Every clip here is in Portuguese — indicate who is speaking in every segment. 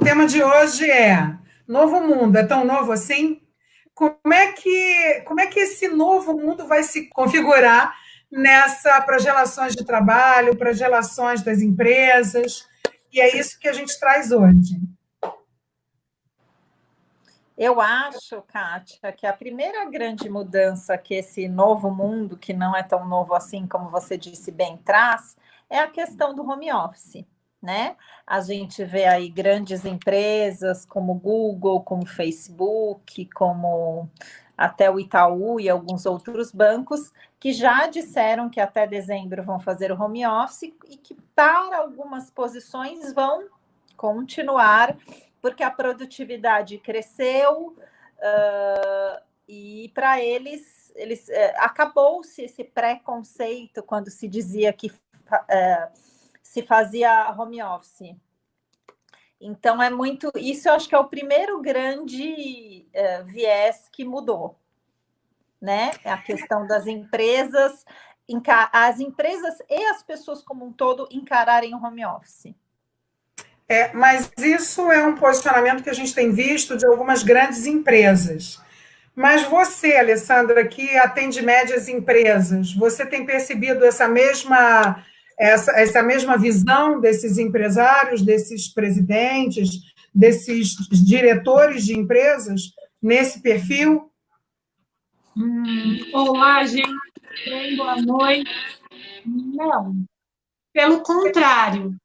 Speaker 1: tema de hoje é Novo Mundo, é tão novo assim? Como é que esse novo mundo vai se configurar para as relações de trabalho, para as relações das empresas? E é isso que a gente traz hoje.
Speaker 2: Eu acho, Kátia, que a primeira grande mudança que esse novo mundo, que não é tão novo assim como você disse bem, traz, é a questão do home office, né? A gente vê aí grandes empresas como Google, como Facebook, como até o Itaú e alguns outros bancos que já disseram que até dezembro vão fazer o home office e que para algumas posições vão continuar porque a produtividade cresceu e para eles acabou-se esse preconceito quando se dizia que se fazia home office. Então, isso eu acho que é o primeiro grande viés que mudou, né? A questão das empresas, as empresas e as pessoas como um todo encararem o home office.
Speaker 1: Mas isso é um posicionamento que a gente tem visto de algumas grandes empresas. Mas você, Alessandra, que atende médias empresas, você tem percebido essa mesma visão desses empresários, desses presidentes, desses diretores de empresas nesse perfil?
Speaker 3: Olá, gente. Bem, boa noite. Não, pelo contrário.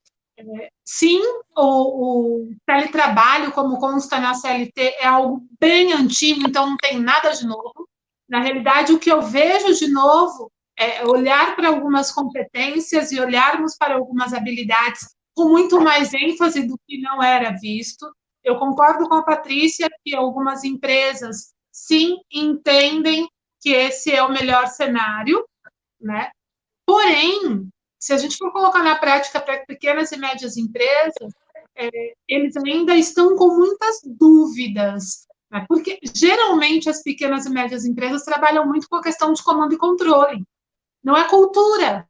Speaker 3: Sim, o teletrabalho, como consta na CLT, é algo bem antigo, então não tem nada de novo. Na realidade, o que eu vejo de novo é olhar para algumas competências e olharmos para algumas habilidades com muito mais ênfase do que não era visto. Eu concordo com a Patrícia que algumas empresas, sim, entendem que esse é o melhor cenário, né? Porém, se a gente for colocar na prática para pequenas e médias empresas, eles ainda estão com muitas dúvidas, né? Porque geralmente as pequenas e médias empresas trabalham muito com a questão de comando e controle. Não é cultura,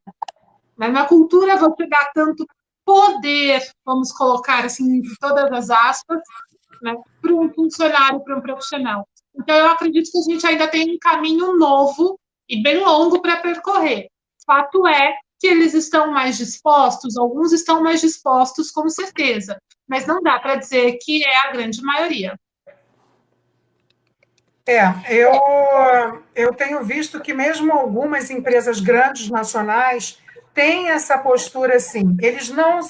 Speaker 3: né? Não é cultura você dar tanto poder, vamos colocar assim, em todas as aspas, né, para um funcionário, para um profissional. Então, eu acredito que a gente ainda tem um caminho novo e bem longo para percorrer. Fato é que eles estão mais dispostos, alguns estão mais dispostos, com certeza, mas não dá para dizer que é a grande maioria.
Speaker 1: Eu tenho visto que mesmo algumas empresas grandes nacionais têm essa postura assim. Se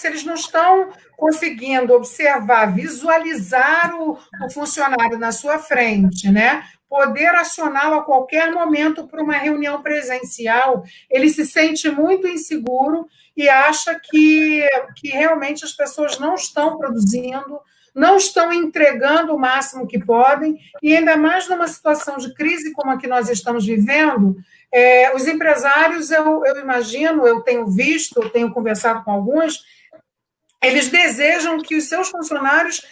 Speaker 1: eles não estão conseguindo observar, visualizar o funcionário na sua frente, né? Poder acioná-lo a qualquer momento para uma reunião presencial, ele se sente muito inseguro e acha que realmente as pessoas não estão produzindo, não estão entregando o máximo que podem, e ainda mais numa situação de crise como a que nós estamos vivendo, os empresários, eu imagino, eu tenho visto, eu tenho conversado com alguns, eles desejam que os seus funcionários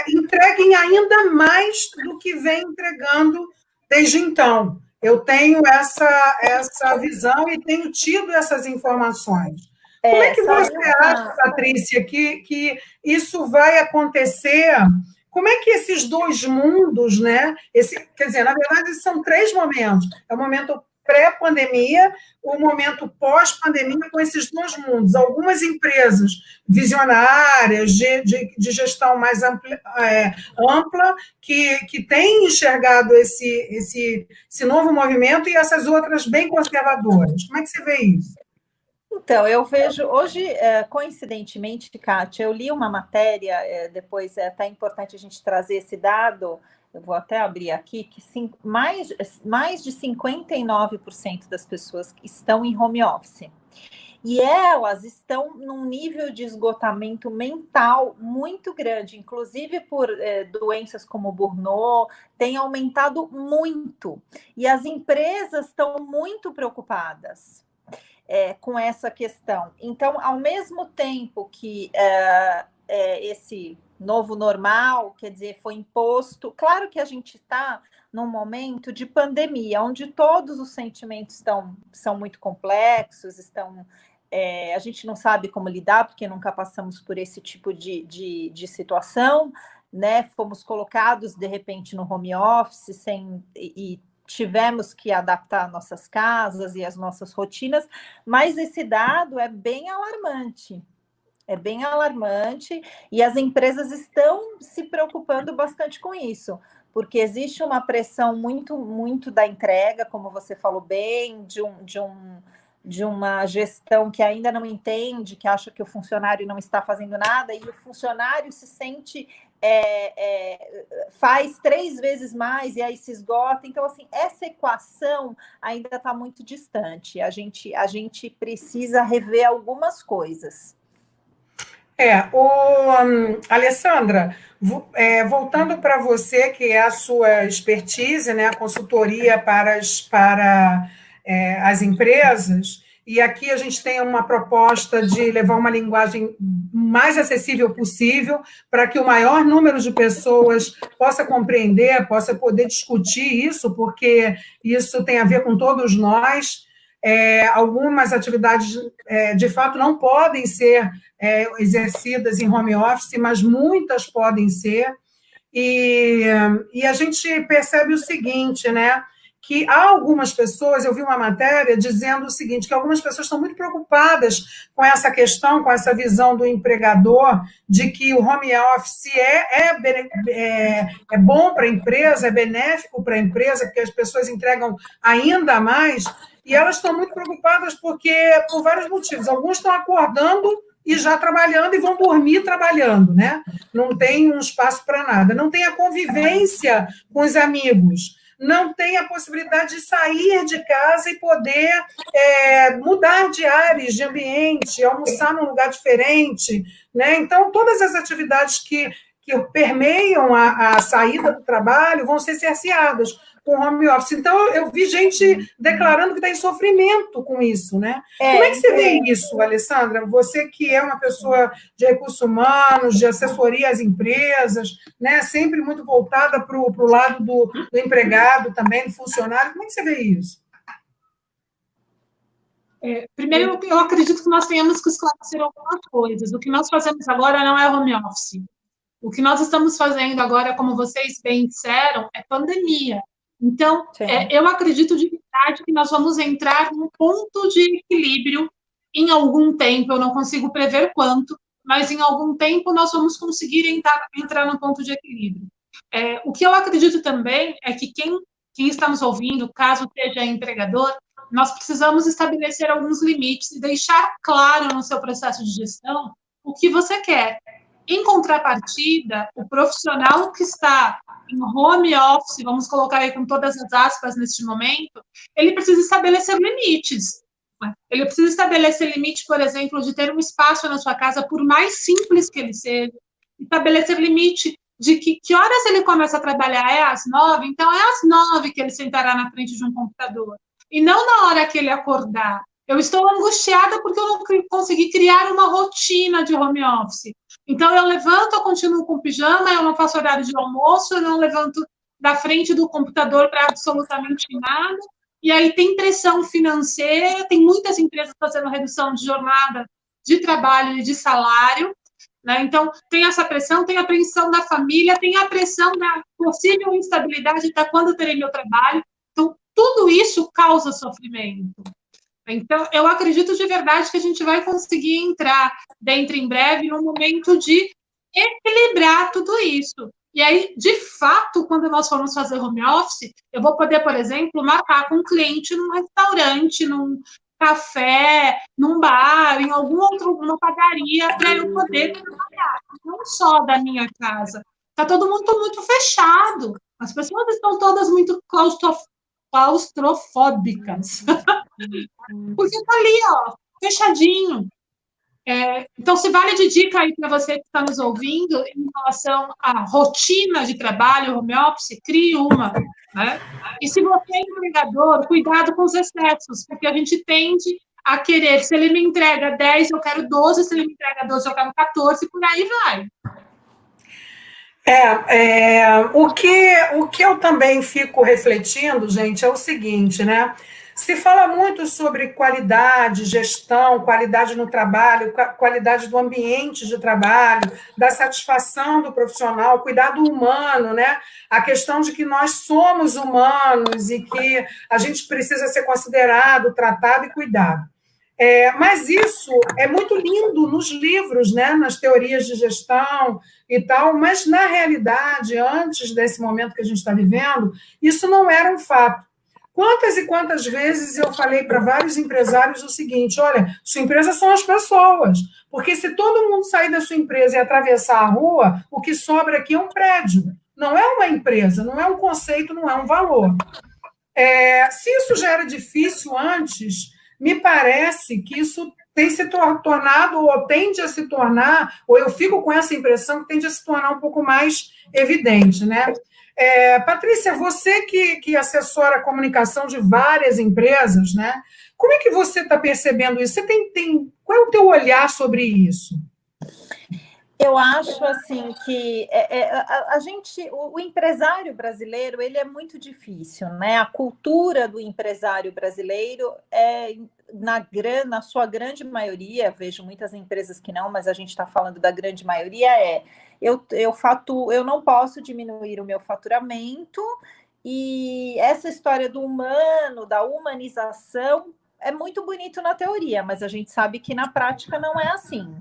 Speaker 1: entreguem ainda mais do que vem entregando desde então. Eu tenho essa visão e tenho tido essas informações. Como é que você acha, Patrícia, que isso vai acontecer? Como é que esses dois mundos, né? Quer dizer, na verdade, são três momentos. É o momento pré-pandemia, o momento pós-pandemia, com esses dois mundos. Algumas empresas visionárias, de gestão mais ampla, que têm enxergado esse novo movimento, e essas outras bem conservadoras. Como é que você vê isso?
Speaker 2: Então, eu vejo hoje, coincidentemente, Kátia, eu li uma matéria, depois é até importante a gente trazer esse dado, eu vou até abrir aqui, que mais de 59% das pessoas estão em home office. E elas estão num nível de esgotamento mental muito grande, inclusive por doenças como burnout, tem aumentado muito. E as empresas estão muito preocupadas com essa questão. Então, ao mesmo tempo que esse novo normal, quer dizer, foi imposto, claro que a gente está num momento de pandemia, onde todos os sentimentos são muito complexos, estão a gente não sabe como lidar, porque nunca passamos por esse tipo de situação, né? Fomos colocados, de repente, no home office, e tivemos que adaptar nossas casas e as nossas rotinas, mas esse dado é bem alarmante. É bem alarmante, e as empresas estão se preocupando bastante com isso, porque existe uma pressão muito da entrega, como você falou bem, de uma gestão que ainda não entende, que acha que o funcionário não está fazendo nada, e o funcionário se sente, faz 3 vezes mais e aí se esgota. Então, assim, essa equação ainda está muito distante. A gente precisa rever algumas coisas.
Speaker 1: Alessandra, voltando para você, que é a sua expertise, né, a consultoria para as empresas, e aqui a gente tem uma proposta de levar uma linguagem mais acessível possível para que o maior número de pessoas possa compreender, possa poder discutir isso, porque isso tem a ver com todos nós. Algumas atividades, de fato, não podem ser exercidas em home office, mas muitas podem ser, e a gente percebe o seguinte, né, que há algumas pessoas, eu vi uma matéria dizendo o seguinte, que algumas pessoas estão muito preocupadas com essa questão, com essa visão do empregador, de que o home office é bom para a empresa, é benéfico para a empresa, porque as pessoas entregam ainda mais, e elas estão muito preocupadas por vários motivos. Alguns estão acordando e já trabalhando e vão dormir trabalhando, né? Não tem um espaço para nada. Não tem a convivência com os amigos. Não tem a possibilidade de sair de casa e poder mudar de ares, de ambiente, almoçar num lugar diferente, né? Então, todas as atividades que permeiam a saída do trabalho vão ser cerceadas com home office. Então, eu vi gente declarando que está em sofrimento com isso, né? Como é que você vê isso, Alessandra? Você que é uma pessoa de recursos humanos, de assessoria às empresas, né? Sempre muito voltada para o lado do empregado também, do funcionário. Como é que você vê isso?
Speaker 3: Primeiro, eu acredito que nós tenhamos que esclarecer algumas coisas. O que nós fazemos agora não é home office. O que nós estamos fazendo agora, como vocês bem disseram, é pandemia. Então, eu acredito de verdade que nós vamos entrar num ponto de equilíbrio em algum tempo, eu não consigo prever quanto, mas em algum tempo nós vamos conseguir entrar num ponto de equilíbrio. O que eu acredito também é que quem está nos ouvindo, caso seja empregador, nós precisamos estabelecer alguns limites e deixar claro no seu processo de gestão o que você quer. Em contrapartida, o profissional que está em home office, vamos colocar aí com todas as aspas neste momento, ele precisa estabelecer limites. Ele precisa estabelecer limite, por exemplo, de ter um espaço na sua casa, por mais simples que ele seja, estabelecer limite de que horas ele começa a trabalhar, é às 9, então é às 9 que ele sentará na frente de um computador, e não na hora que ele acordar. Eu estou angustiada porque eu não consegui criar uma rotina de home office. Então, eu levanto, eu continuo com pijama, eu não faço horário de almoço, eu não levanto da frente do computador para absolutamente nada. E aí tem pressão financeira, tem muitas empresas fazendo redução de jornada de trabalho e de salário, né? Então, tem essa pressão, tem a pressão da família, tem a pressão da possível instabilidade de quando eu terei meu trabalho. Então, tudo isso causa sofrimento. Então, eu acredito de verdade que a gente vai conseguir entrar dentro em breve num momento de equilibrar tudo isso. E aí, de fato, quando nós formos fazer home office, eu vou poder, por exemplo, marcar com um cliente num restaurante, num café, num bar, em numa padaria, para eu poder trabalhar, não só da minha casa. Está todo mundo muito fechado. As pessoas estão todas muito claustrofóbicas. Porque está ali, ó, fechadinho. Então, se vale de dica aí para você que está nos ouvindo em relação à rotina de trabalho, home office, crie uma, né? E se você é empregador, cuidado com os excessos, porque a gente tende a querer, se ele me entrega 10, eu quero 12, se ele me entrega 12, eu quero 14, por aí vai.
Speaker 1: O que eu também fico refletindo, gente, é o seguinte, né? Se fala muito sobre qualidade, gestão, qualidade no trabalho, qualidade do ambiente de trabalho, da satisfação do profissional, cuidado humano, né? A questão de que nós somos humanos e que a gente precisa ser considerado, tratado e cuidado. Mas isso é muito lindo nos livros, né? Nas teorias de gestão e tal, mas na realidade, antes desse momento que a gente está vivendo, isso não era um fato. Quantas e quantas vezes eu falei para vários empresários o seguinte: olha, sua empresa são as pessoas, porque se todo mundo sair da sua empresa e atravessar a rua, o que sobra aqui é um prédio, não é uma empresa, não é um conceito, não é um valor. Se isso já era difícil antes, me parece que isso tem se tornado, ou tende a se tornar, ou eu fico com essa impressão que tende a se tornar um pouco mais evidente, né? Patrícia, você que assessora a comunicação de várias empresas, né? Como é que você está percebendo isso? Você qual é o teu olhar sobre isso?
Speaker 2: Eu acho assim que o empresário brasileiro ele é muito difícil, né? A cultura do empresário brasileiro na sua grande maioria, vejo muitas empresas que não, mas a gente está falando da grande maioria, eu não posso diminuir o meu faturamento, e essa história do humano, da humanização, é muito bonito na teoria, mas a gente sabe que na prática não é assim.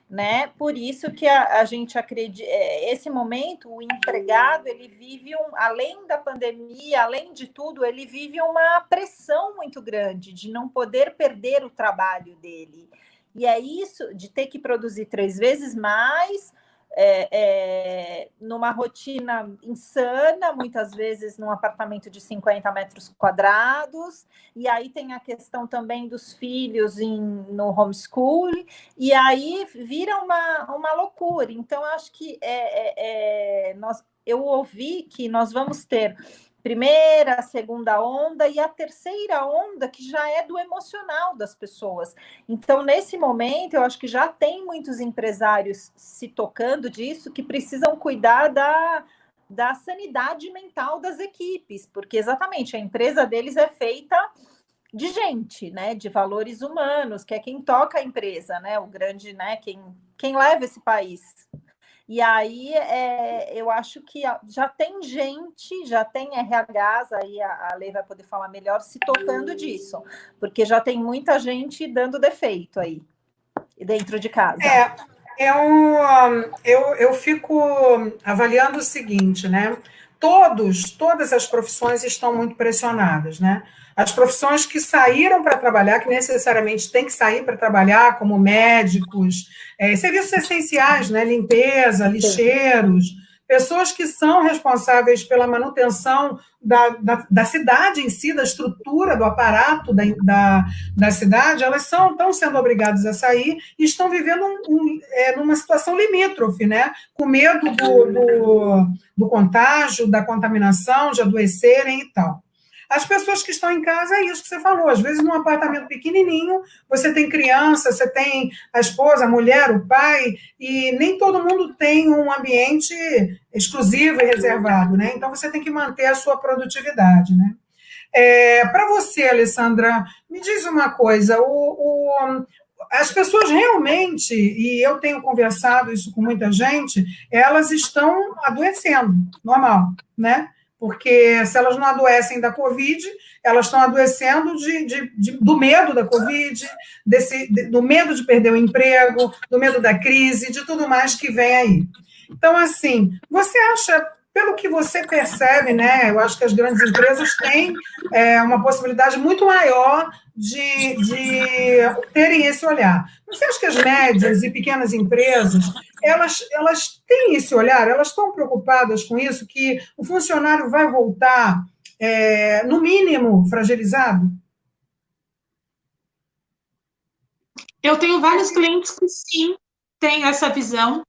Speaker 2: Né? Por isso que a gente acredita, esse momento, o empregado, ele vive, além da pandemia, além de tudo, ele vive uma pressão muito grande de não poder perder o trabalho dele. E é isso, de ter que produzir 3 vezes mais, numa rotina insana, muitas vezes num apartamento de 50 metros quadrados, e aí tem a questão também dos filhos no homeschool, e aí vira uma loucura. Então, eu acho que eu ouvi que nós vamos ter primeira, segunda onda e a terceira onda, que já é do emocional das pessoas. Então, nesse momento, eu acho que já tem muitos empresários se tocando disso, que precisam cuidar da sanidade mental das equipes, porque exatamente a empresa deles é feita de gente, né, de valores humanos, que é quem toca a empresa, né, o grande, né, quem leva esse país. E aí, eu acho que já tem gente, já tem RHs, aí a Lei vai poder falar melhor, se tocando disso, porque já tem muita gente dando defeito aí, dentro de casa.
Speaker 1: Eu fico avaliando o seguinte, né? Todas as profissões estão muito pressionadas, né? As profissões que saíram para trabalhar, que necessariamente têm que sair para trabalhar, como médicos, serviços essenciais, né? Limpeza, lixeiros, pessoas que são responsáveis pela manutenção da cidade em si, da estrutura, do aparato da cidade, elas estão sendo obrigadas a sair e estão vivendo numa situação limítrofe, né? Com medo do contágio, da contaminação, de adoecerem e tal. As pessoas que estão em casa, é isso que você falou, às vezes num apartamento pequenininho, você tem criança, você tem a esposa, a mulher, o pai, e nem todo mundo tem um ambiente exclusivo e reservado, né? Então, você tem que manter a sua produtividade, né? Para você, Alessandra, me diz uma coisa, as pessoas realmente, e eu tenho conversado isso com muita gente, elas estão adoecendo, normal, né? Porque se elas não adoecem da Covid, elas estão adoecendo do medo da Covid, do medo de perder o emprego, do medo da crise, de tudo mais que vem aí. Então, assim, você acha, pelo que você percebe, né? Eu acho que as grandes empresas têm uma possibilidade muito maior de terem esse olhar. Você acha que as médias e pequenas empresas, elas têm esse olhar? Elas estão preocupadas com isso, que o funcionário vai voltar, no mínimo, fragilizado?
Speaker 3: Eu tenho vários clientes que sim, têm essa visão,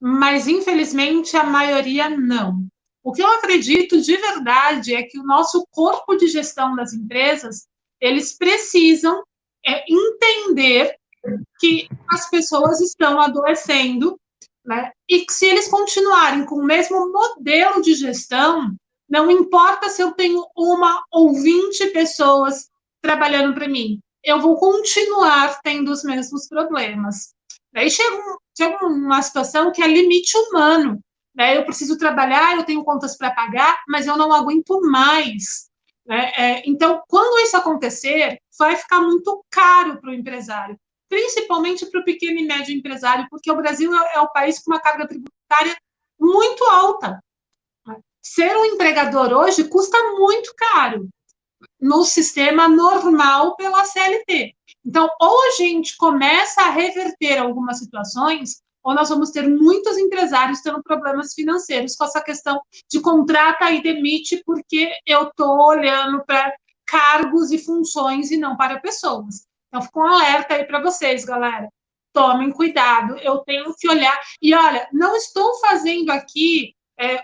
Speaker 3: mas infelizmente a maioria não. O que eu acredito de verdade é que o nosso corpo de gestão das empresas, eles precisam entender que as pessoas estão adoecendo, né? E que se eles continuarem com o mesmo modelo de gestão, não importa se eu tenho 1 ou 20 pessoas trabalhando para mim, eu vou continuar tendo os mesmos problemas. Daí chega uma situação que é limite humano, né? Eu preciso trabalhar, eu tenho contas para pagar, mas eu não aguento mais, né? Então, quando isso acontecer, vai ficar muito caro para o empresário, principalmente para o pequeno e médio empresário, porque o Brasil é o país com uma carga tributária muito alta. Ser um empregador hoje custa muito caro no sistema normal pela CLT. Então, ou a gente começa a reverter algumas situações, ou nós vamos ter muitos empresários tendo problemas financeiros com essa questão de contrata e demite, porque eu estou olhando para cargos e funções e não para pessoas. Então, fica um alerta aí para vocês, galera. Tomem cuidado, eu tenho que olhar. E, olha, não estou fazendo aqui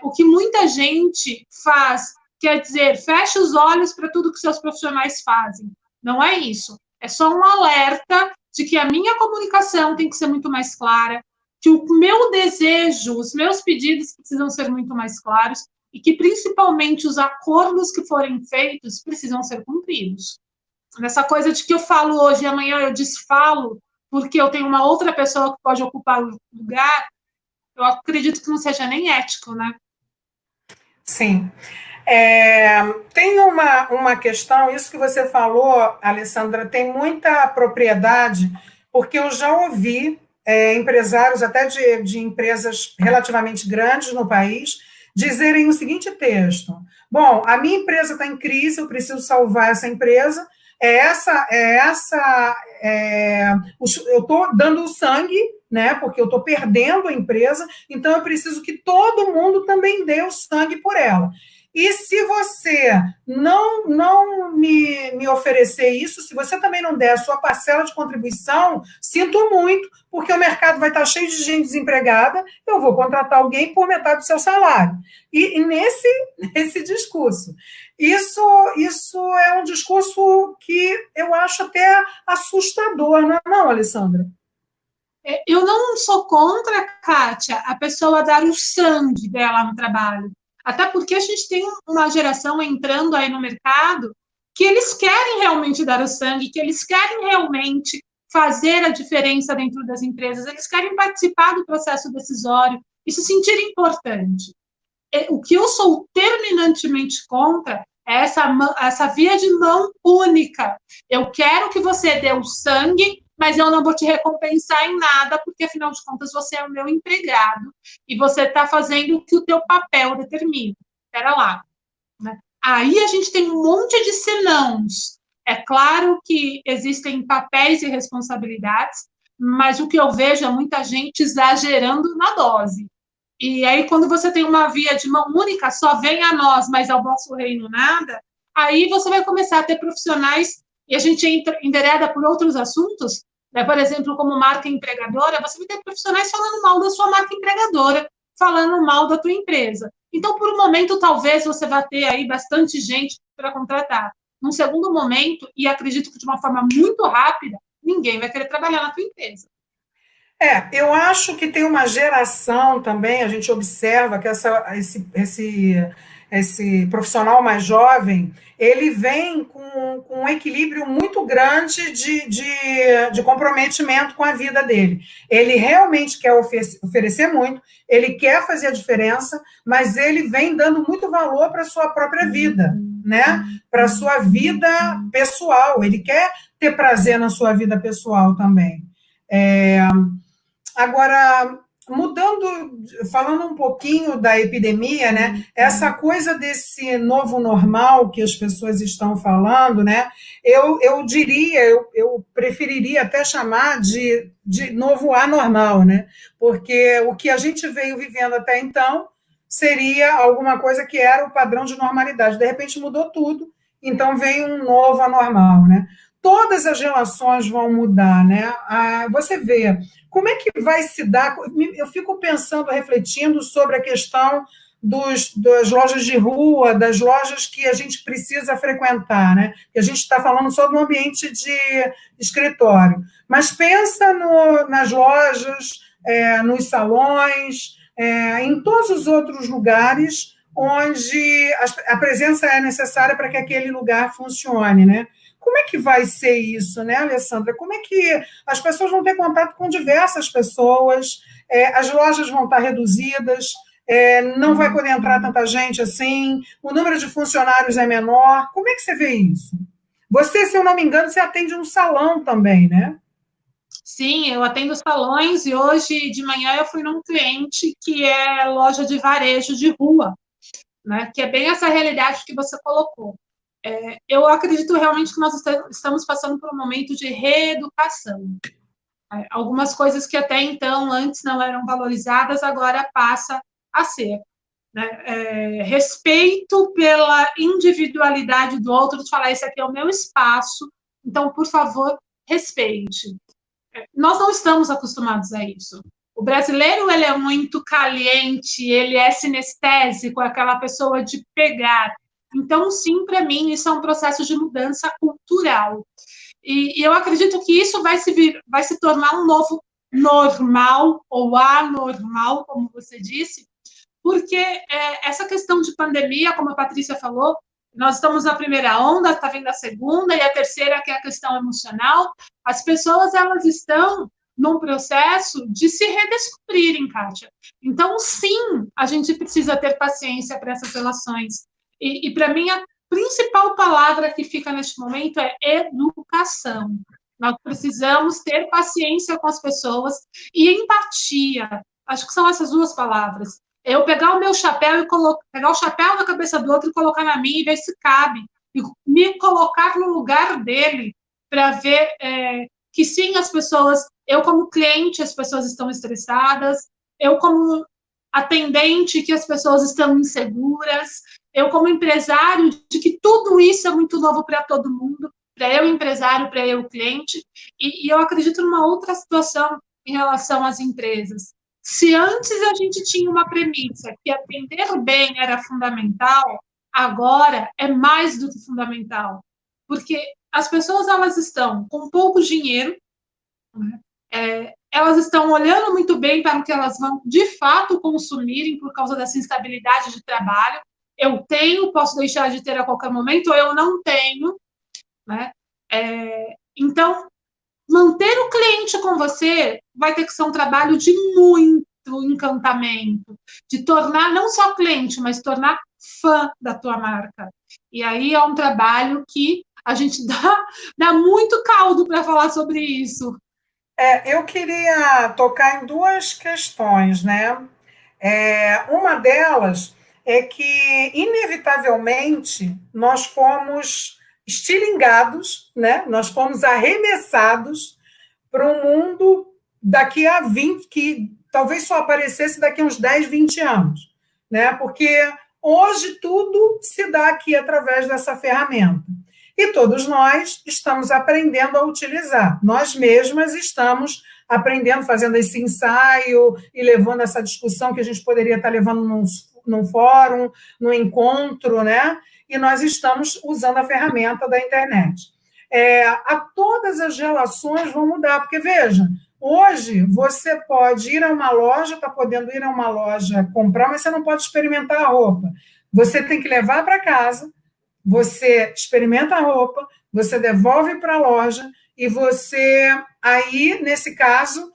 Speaker 3: o que muita gente faz, quer dizer, fecha os olhos para tudo que seus profissionais fazem. Não é isso. É só um alerta de que a minha comunicação tem que ser muito mais clara, que o meu desejo, os meus pedidos precisam ser muito mais claros e que, principalmente, os acordos que forem feitos precisam ser cumpridos. Nessa coisa de que eu falo hoje e amanhã eu desfalo porque eu tenho uma outra pessoa que pode ocupar o lugar, eu acredito que não seja nem ético, né?
Speaker 1: Sim. Tem uma questão, isso que você falou, Alessandra, tem muita propriedade, porque eu já ouvi empresários, até de empresas relativamente grandes no país, dizerem o seguinte texto: bom, a minha empresa está em crise, eu preciso salvar essa empresa, eu estou dando sangue, né, porque eu estou perdendo a empresa, então eu preciso que todo mundo também dê o sangue por ela. E se você não me oferecer isso, se você também não der a sua parcela de contribuição, sinto muito, porque o mercado vai estar cheio de gente desempregada, eu vou contratar alguém por metade do seu salário. E nesse discurso. Isso é um discurso que eu acho até assustador, não, Alessandra?
Speaker 3: Eu não sou contra, Kátia, a pessoa dar o sangue dela no trabalho. Até porque a gente tem uma geração entrando aí no mercado que eles querem realmente dar o sangue, que eles querem realmente fazer a diferença dentro das empresas, eles querem participar do processo decisório e se sentir importante. O que eu sou terminantemente contra é essa via de mão única. Eu quero que você dê o sangue, mas eu não vou te recompensar em nada, porque, afinal de contas, você é o meu empregado e você está fazendo o que o teu papel determina. Espera lá. Né? Aí a gente tem um monte de senãos. É claro que existem papéis e responsabilidades, mas o que eu vejo é muita gente exagerando na dose. E aí, quando você tem uma via de mão única, só vem a nós, mas ao vosso reino nada, aí você vai começar a ter profissionais, e a gente envereda por outros assuntos, né? Por exemplo, como marca empregadora, você vai ter profissionais falando mal da sua marca empregadora, falando mal da tua empresa. Então, por um momento, talvez você vá ter aí bastante gente para contratar. Num segundo momento, e acredito que de uma forma muito rápida, ninguém vai querer trabalhar na tua empresa.
Speaker 1: Eu acho que tem uma geração também, a gente observa que esse profissional mais jovem, ele vem com um equilíbrio muito grande de comprometimento com a vida dele. Ele realmente quer oferecer muito, ele quer fazer a diferença, mas ele vem dando muito valor para a sua própria vida, né? Para a sua vida pessoal. Ele quer ter prazer na sua vida pessoal também. Agora, falando um pouquinho da epidemia, né, essa coisa desse novo normal que as pessoas estão falando, né, eu diria, eu preferiria até chamar de novo anormal, né, porque o que a gente veio vivendo até então seria alguma coisa que era o padrão de normalidade. De repente mudou tudo, então vem um novo anormal, né. Todas as relações vão mudar, né? Você vê, como é que vai se dar? Eu fico pensando, refletindo sobre a questão das lojas de rua, das lojas que a gente precisa frequentar, né? Que a gente está falando só do ambiente de escritório. Mas pensa nas lojas, nos salões, em todos os outros lugares onde a presença é necessária para que aquele lugar funcione, né? Como é que vai ser isso, né, Alessandra? Como é que as pessoas vão ter contato com diversas pessoas, as lojas vão estar reduzidas, não vai poder entrar tanta gente assim, o número de funcionários é menor. Como é que você vê isso? Você, se eu não me engano, você atende um salão também, né?
Speaker 3: Sim, eu atendo salões e hoje de manhã eu fui num cliente que é loja de varejo de rua, né? Que é bem essa realidade que você colocou. Eu acredito realmente que nós estamos passando por um momento de reeducação. Algumas coisas que até então, antes não eram valorizadas, agora passa a ser. Né? Respeito pela individualidade do outro, de falar, esse aqui é o meu espaço, então, por favor, respeite. Nós não estamos acostumados a isso. O brasileiro, ele é muito caliente, ele é sinestésico, é aquela pessoa de pegar. Então, sim, para mim, isso é um processo de mudança cultural. E eu acredito que isso vai se tornar um novo normal, ou anormal, como você disse, porque essa questão de pandemia, como a Patrícia falou, nós estamos na primeira onda, está vindo a segunda, e a terceira, que é a questão emocional. As pessoas, elas estão num processo de se redescobrirem, Kátia. Então, sim, a gente precisa ter paciência para essas relações. E para mim, a principal palavra que fica neste momento é educação. Nós precisamos ter paciência com as pessoas e empatia. Acho que são essas duas palavras. Eu pegar o meu chapéu e pegar o chapéu na cabeça do outro e colocar na minha e ver se cabe. E me colocar no lugar dele para ver que sim, as pessoas, eu como cliente, as pessoas estão estressadas, eu como atendente, que as pessoas estão inseguras, eu como empresário, de que tudo isso é muito novo para todo mundo, para eu empresário, para eu cliente, e eu acredito numa outra situação em relação às empresas. Se antes a gente tinha uma premissa que atender bem era fundamental, agora é mais do que fundamental, porque as pessoas, elas estão com pouco dinheiro, né? Elas estão olhando muito bem para o que elas vão, de fato, consumirem por causa dessa instabilidade de trabalho. Eu tenho, posso deixar de ter a qualquer momento, ou eu não tenho, né? Então, manter o cliente com você vai ter que ser um trabalho de muito encantamento, de tornar não só cliente, mas tornar fã da tua marca. E aí é um trabalho que a gente dá muito caldo para falar sobre isso.
Speaker 1: Eu queria tocar em duas questões, né? Uma delas é que, inevitavelmente, nós fomos estilingados, né? Nós fomos arremessados para um mundo daqui a 20, que talvez só aparecesse daqui a uns 10, 20 anos, né? Porque hoje tudo se dá aqui através dessa ferramenta. E todos nós estamos aprendendo a utilizar. Nós mesmas estamos aprendendo, fazendo esse ensaio e levando essa discussão que a gente poderia estar levando num fórum, num encontro, né? E nós estamos usando a ferramenta da internet. Todas as relações vão mudar, porque, veja, hoje você pode ir a uma loja, está podendo ir a uma loja comprar, mas você não pode experimentar a roupa. Você tem que levar para casa, você experimenta a roupa, você devolve para a loja e você, aí, nesse caso,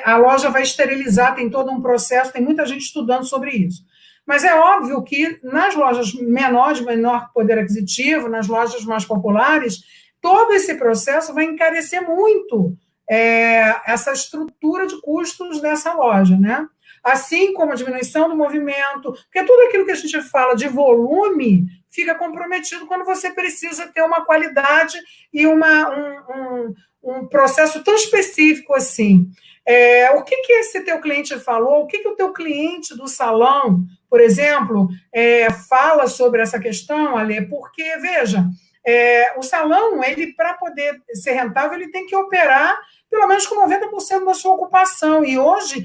Speaker 1: a loja vai esterilizar, tem todo um processo, tem muita gente estudando sobre isso. Mas é óbvio que nas lojas menores, de menor poder aquisitivo, nas lojas mais populares, todo esse processo vai encarecer muito essa estrutura de custos dessa loja, né? Assim como a diminuição do movimento, porque tudo aquilo que a gente fala de volume fica comprometido quando você precisa ter uma qualidade e um processo tão específico assim. O que esse teu cliente falou? O que o teu cliente do salão, por exemplo, fala sobre essa questão, Ale? Porque, veja, o salão, ele, para poder ser rentável, ele tem que operar pelo menos com 90% da sua ocupação. E hoje,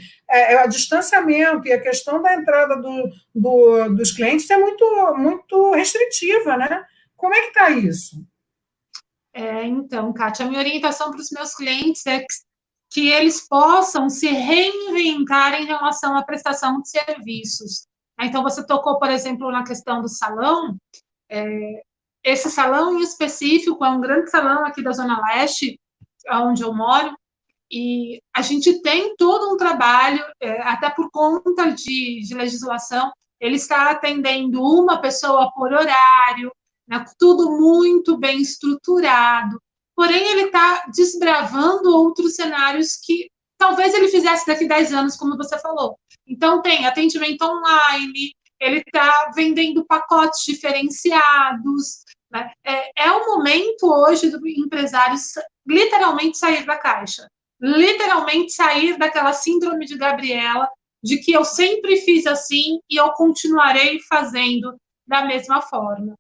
Speaker 1: o distanciamento e a questão da entrada dos clientes é muito, muito restritiva, né? Como é que está isso?
Speaker 3: Então, Kátia, a minha orientação para os meus clientes é que eles possam se reinventar em relação à prestação de serviços. Então, você tocou, por exemplo, na questão do salão. esse salão em específico é um grande salão aqui da Zona Leste, onde eu moro, e a gente tem todo um trabalho, até por conta de legislação, ele está atendendo uma pessoa por horário, né, tudo muito bem estruturado, porém ele está desbravando outros cenários que talvez ele fizesse daqui a 10 anos, como você falou. Então, tem atendimento online, ele está vendendo pacotes diferenciados, né? É o momento hoje do empresário literalmente sair da caixa, literalmente sair daquela síndrome de Gabriela, de que eu sempre fiz assim e eu continuarei fazendo da mesma forma.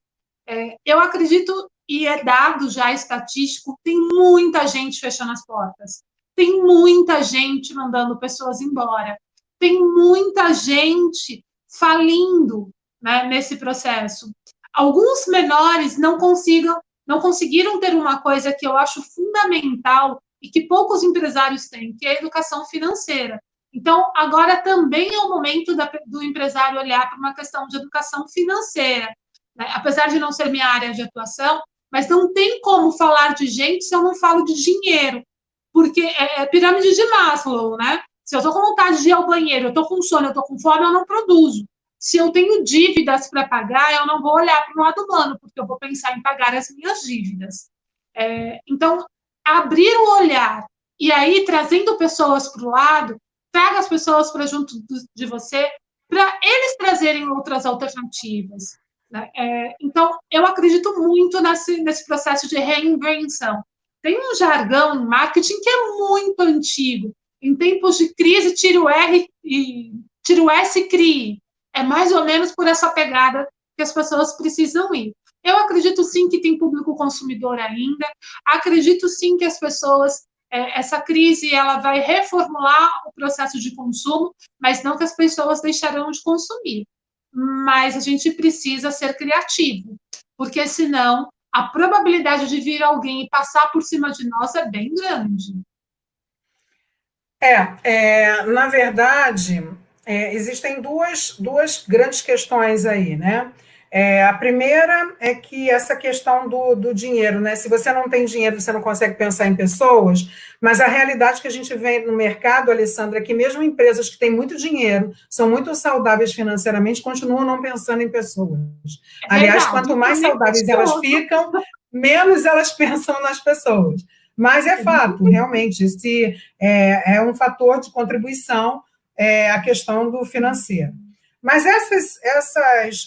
Speaker 3: Eu acredito, e é dado já estatístico, tem muita gente fechando as portas, tem muita gente mandando pessoas embora, tem muita gente falindo, né, nesse processo. Alguns menores não conseguiram ter uma coisa que eu acho fundamental e que poucos empresários têm, que é a educação financeira. Então, agora também é o momento do empresário olhar para uma questão de educação financeira, né? Apesar de não ser minha área de atuação, mas não tem como falar de gente se eu não falo de dinheiro, porque é pirâmide de Maslow, né? Se eu estou com vontade de ir ao banheiro, eu estou com sono, eu estou com fome, eu não produzo. Se eu tenho dívidas para pagar, eu não vou olhar para o lado humano, porque eu vou pensar em pagar as minhas dívidas. Então, abrir o olhar e aí trazendo pessoas para o lado, traga as pessoas para junto de você, para eles trazerem outras alternativas. Né? Então, eu acredito muito nesse processo de reinvenção. Tem um jargão em marketing que é muito antigo. Em tempos de crise, tira o R e tira o S e crie. É mais ou menos por essa pegada que as pessoas precisam ir. Eu acredito sim que tem público consumidor ainda, acredito sim que as pessoas, essa crise ela vai reformular o processo de consumo, mas não que as pessoas deixarão de consumir. Mas a gente precisa ser criativo, porque senão a probabilidade de vir alguém e passar por cima de nós é bem grande.
Speaker 1: Na verdade, existem duas grandes questões aí, né? A primeira é que essa questão do dinheiro, né? Se você não tem dinheiro, você não consegue pensar em pessoas, mas a realidade que a gente vê no mercado, Alessandra, é que mesmo empresas que têm muito dinheiro, são muito saudáveis financeiramente, continuam não pensando em pessoas. Aliás, quanto mais saudáveis elas ficam, menos elas pensam nas pessoas. Mas é fato, realmente, se é um fator de contribuição a questão do financeiro. Mas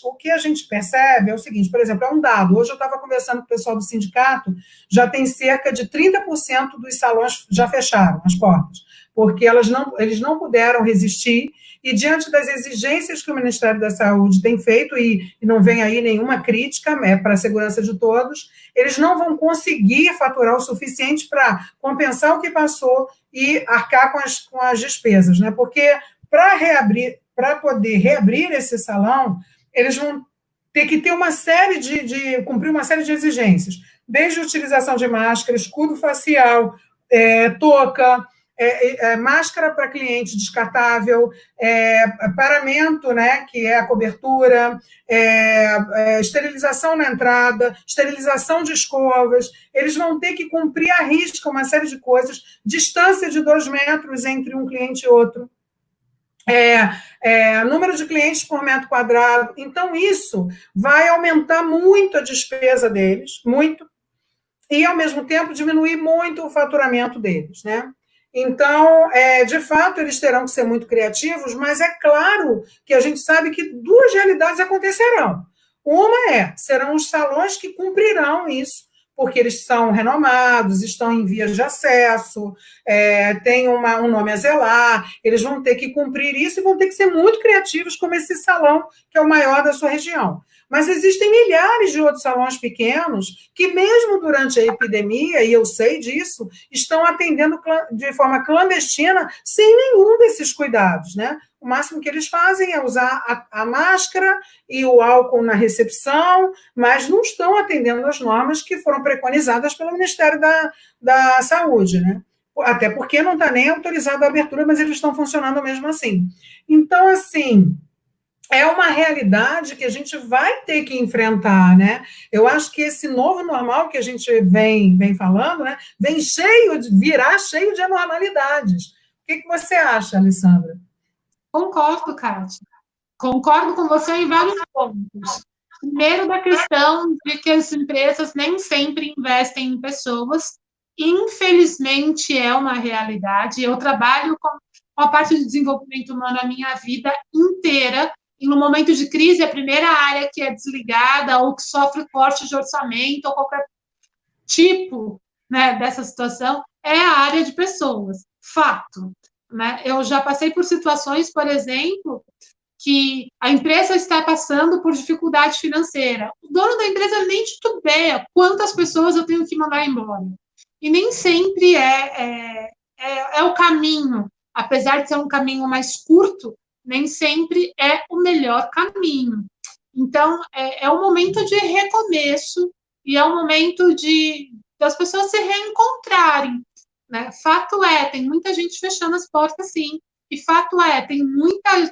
Speaker 1: o que a gente percebe é o seguinte, por exemplo, é um dado. Hoje eu estava conversando com o pessoal do sindicato, já tem cerca de 30% dos salões já fecharam as portas, porque eles não puderam resistir, e diante das exigências que o Ministério da Saúde tem feito, e não vem aí nenhuma crítica para a segurança de todos, eles não vão conseguir faturar o suficiente para compensar o que passou e arcar com as despesas, né? Porque para poder reabrir esse salão, eles vão ter que ter cumprir uma série de exigências, desde a utilização de máscara, escudo facial, touca, máscara para cliente descartável, paramento, né, que é a cobertura, esterilização na entrada, esterilização de escovas. Eles vão ter que cumprir à risca uma série de coisas, distância de 2 metros entre um cliente e outro, número de clientes por metro quadrado. Então, isso vai aumentar muito a despesa deles, muito, e, ao mesmo tempo, diminuir muito o faturamento deles, né? Então, de fato, eles terão que ser muito criativos, mas é claro que a gente sabe que 2 realidades acontecerão. Uma serão os salões que cumprirão isso, porque eles são renomados, estão em vias de acesso, têm um nome a zelar, eles vão ter que cumprir isso e vão ter que ser muito criativos, como esse salão, que é o maior da sua região. Mas existem milhares de outros salões pequenos que, mesmo durante a epidemia, e eu sei disso, estão atendendo de forma clandestina, sem nenhum desses cuidados, né? O máximo que eles fazem é usar a máscara e o álcool na recepção, mas não estão atendendo as normas que foram preconizadas pelo Ministério da Saúde, né? Até porque não está nem autorizada a abertura, mas eles estão funcionando mesmo assim. Então, assim, é uma realidade que a gente vai ter que enfrentar, né? Eu acho que esse novo normal que a gente vem falando, né, virá cheio de anormalidades. O que você acha, Alessandra?
Speaker 3: Concordo, Kátia. Concordo com você em vários pontos. Primeiro, da questão de que as empresas nem sempre investem em pessoas. Infelizmente, é uma realidade. Eu trabalho com a parte de desenvolvimento humano a minha vida inteira. E no momento de crise, a primeira área que é desligada ou que sofre corte de orçamento ou qualquer tipo, né, dessa situação é a área de pessoas. Fato. Né? Eu já passei por situações, por exemplo, que a empresa está passando por dificuldade financeira. O dono da empresa nem titubeia quantas pessoas eu tenho que mandar embora. E nem sempre é o caminho, apesar de ser um caminho mais curto, nem sempre é o melhor caminho. Então, é um momento de recomeço e é um momento das pessoas se reencontrarem. Né? Fato é, tem muita gente fechando as portas, sim. E fato é, tem muitas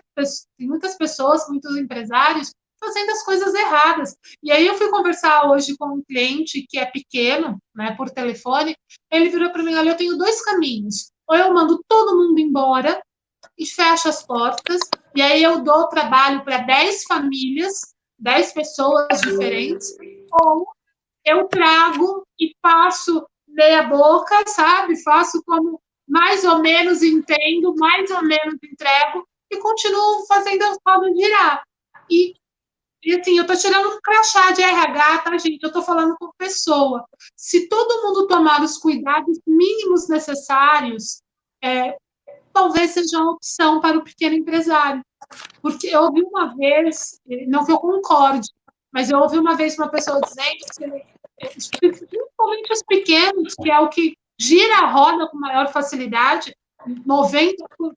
Speaker 3: pessoas, muitos empresários fazendo as coisas erradas. E aí eu fui conversar hoje com um cliente que é pequeno, né, por telefone, ele virou para mim, olha, eu tenho dois caminhos. Ou eu mando todo mundo embora e fecho as portas, e aí eu dou trabalho para 10 famílias, 10 pessoas diferentes, ou eu trago e faço meia boca, sabe? Faço como mais ou menos entendo, mais ou menos entrego e continuo fazendo as rodas girar. E assim, eu estou tirando um crachá de RH, tá, gente? Eu estou falando com pessoa. Se todo mundo tomar os cuidados mínimos necessários, talvez seja uma opção para o pequeno empresário. Porque eu ouvi uma vez, não que eu concorde, mas eu ouvi uma vez uma pessoa dizendo que, principalmente os pequenos, que é o que gira a roda com maior facilidade,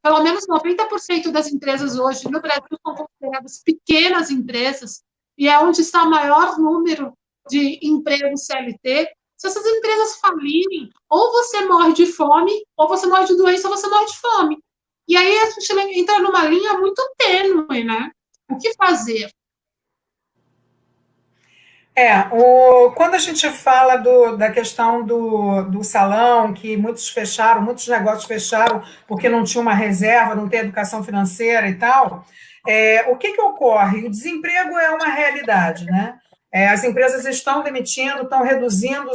Speaker 3: pelo menos 90% das empresas hoje no Brasil são consideradas pequenas empresas, e é onde está o maior número de empregos CLT. Se essas empresas falirem, ou você morre de fome, ou você morre de doença, ou você morre de fome. E aí a gente entra numa linha muito tênue, né? O que fazer?
Speaker 1: Quando a gente fala da questão do salão, que muitos fecharam, muitos negócios fecharam porque não tinha uma reserva, não tem educação financeira e tal, o que ocorre? O desemprego é uma realidade, né? As empresas estão demitindo, estão reduzindo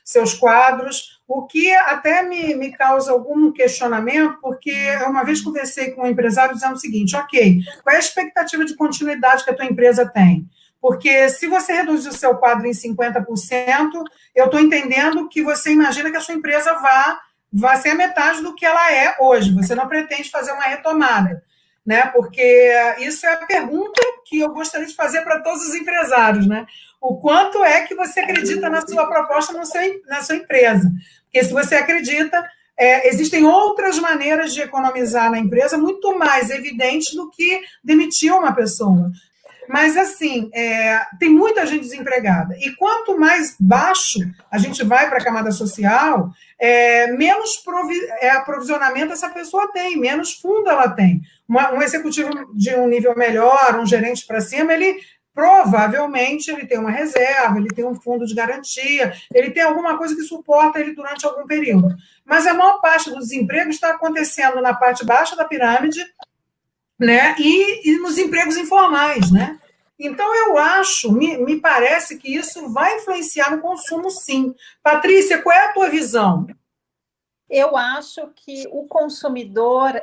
Speaker 1: seus quadros, o que até me causa algum questionamento, porque eu uma vez conversei com um empresário dizendo o seguinte, ok, qual é a expectativa de continuidade que a tua empresa tem? Porque se você reduzir o seu quadro em 50%, eu estou entendendo que você imagina que a sua empresa vá ser a metade do que ela é hoje. Você não pretende fazer uma retomada, né? Porque isso é a pergunta que eu gostaria de fazer para todos os empresários, né? O quanto é que você acredita na sua proposta, na sua empresa? Porque se você acredita, existem outras maneiras de economizar na empresa muito mais evidentes do que demitir uma pessoa. Mas, assim, tem muita gente desempregada. E quanto mais baixo a gente vai para a camada social, menos aprovisionamento essa pessoa tem, menos fundo ela tem. Um executivo de um nível melhor, um gerente para cima, ele provavelmente ele tem uma reserva, ele tem um fundo de garantia, ele tem alguma coisa que suporta ele durante algum período. Mas a maior parte do desemprego está acontecendo na parte baixa da pirâmide, né? E nos empregos informais, né? Então, eu acho, me parece que isso vai influenciar no consumo, sim. Patrícia, qual é a tua visão?
Speaker 2: Eu acho que o consumidor,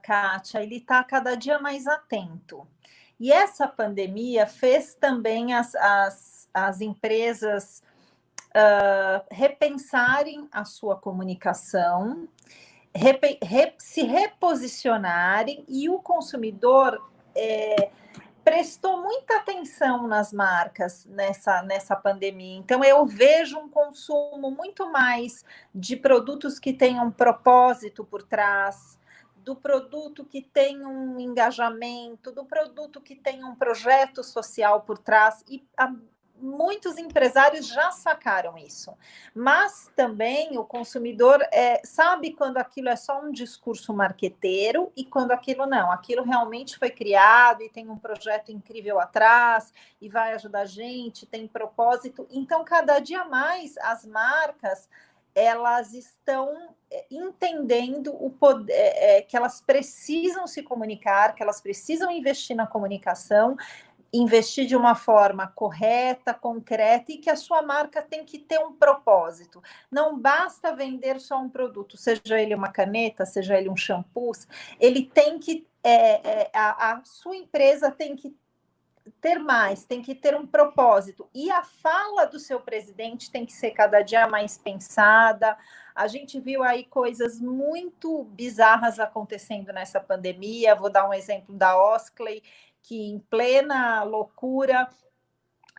Speaker 2: Kátia, ele está cada dia mais atento. E essa pandemia fez também as empresas repensarem a sua comunicação, se reposicionarem, e o consumidor prestou muita atenção nas marcas nessa pandemia. Então, eu vejo um consumo muito mais de produtos que tenham um propósito por trás, do produto que tem um engajamento, do produto que tem um projeto social por trás, e muitos empresários já sacaram isso, mas também o consumidor sabe quando aquilo é só um discurso marqueteiro e quando aquilo não, aquilo realmente foi criado e tem um projeto incrível atrás e vai ajudar a gente, tem propósito. Então, cada dia mais as marcas elas estão entendendo o poder, que elas precisam se comunicar, que elas precisam investir na comunicação, investir de uma forma correta, concreta, e que a sua marca tem que ter um propósito. Não basta vender só um produto, seja ele uma caneta, seja ele um shampoo, ele tem que, a sua empresa tem que ter mais, tem que ter um propósito. E a fala do seu presidente tem que ser cada dia mais pensada. A gente viu aí coisas muito bizarras acontecendo nessa pandemia. Vou dar um exemplo da Oakley, que em plena loucura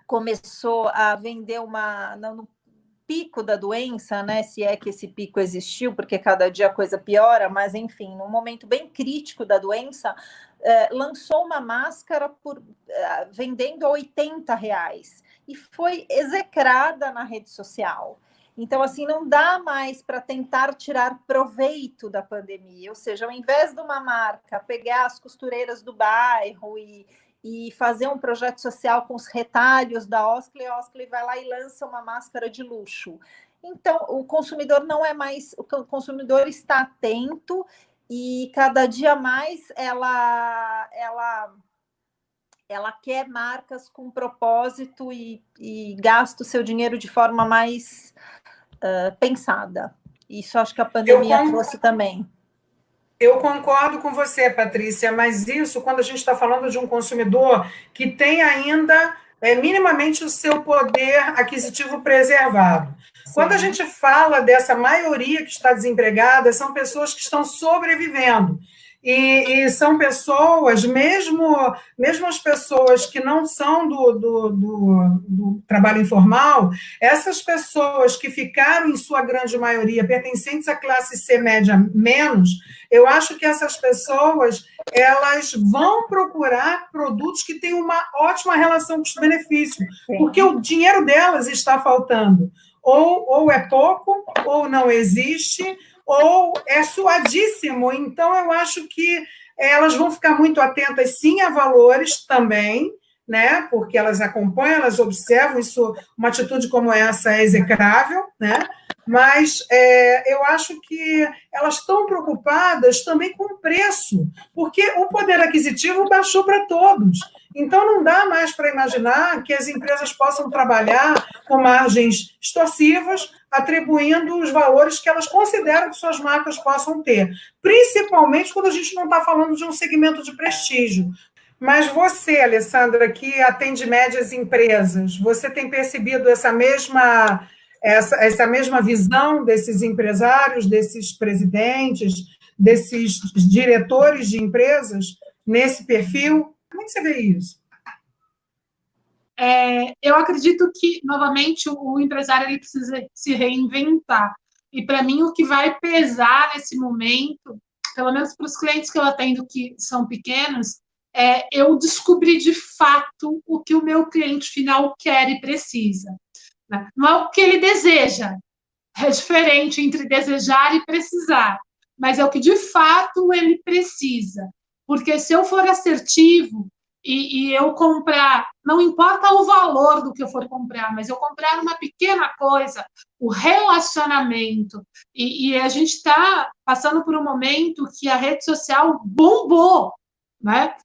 Speaker 2: começou a vender no pico da doença, né? Se é que esse pico existiu, porque cada dia a coisa piora, mas enfim, num momento bem crítico da doença, lançou uma máscara vendendo a R$80 e foi execrada na rede social. Então, assim, não dá mais para tentar tirar proveito da pandemia, ou seja, ao invés de uma marca pegar as costureiras do bairro e fazer um projeto social com os retalhos da Oakley, a Oakley vai lá e lança uma máscara de luxo. Então, o consumidor não é mais... O consumidor está atento e cada dia mais ela quer marcas com propósito e gasta o seu dinheiro de forma mais pensada. Isso acho que a pandemia trouxe também.
Speaker 1: Eu concordo com você, Patrícia, mas isso quando a gente está falando de um consumidor que tem ainda minimamente o seu poder aquisitivo preservado. Sim. Quando a gente fala dessa maioria que está desempregada, são pessoas que estão sobrevivendo. E são pessoas, mesmo as pessoas que não são do trabalho informal, essas pessoas que ficaram, em sua grande maioria, pertencentes à classe C média menos, eu acho que essas pessoas elas vão procurar produtos que têm uma ótima relação custo-benefício, porque o dinheiro delas está faltando. Ou é pouco, ou não existe, ou é suadíssimo. Então, eu acho que elas vão ficar muito atentas, sim, a valores também, né? Porque elas acompanham, elas observam, isso, uma atitude como essa é execrável, né? Mas eu acho que elas estão preocupadas também com o preço, porque o poder aquisitivo baixou para todos. Então, não dá mais para imaginar que as empresas possam trabalhar com margens extorsivas, atribuindo os valores que elas consideram que suas marcas possam ter, principalmente quando a gente não está falando de um segmento de prestígio. Mas você, Alessandra, que atende médias empresas, você tem percebido essa mesma visão desses empresários, desses presidentes, desses diretores de empresas nesse perfil? Como é que você vê isso?
Speaker 3: Eu acredito que, novamente, o empresário ele precisa se reinventar. E, para mim, o que vai pesar nesse momento, pelo menos para os clientes que eu atendo que são pequenos, eu descobrir de fato o que o meu cliente final quer e precisa. Né? Não é o que ele deseja, é diferente entre desejar e precisar, mas é o que de fato ele precisa. Porque se eu for assertivo e eu comprar, não importa o valor do que eu for comprar, mas eu comprar uma pequena coisa, o relacionamento, e a gente está passando por um momento que a rede social bombou, né?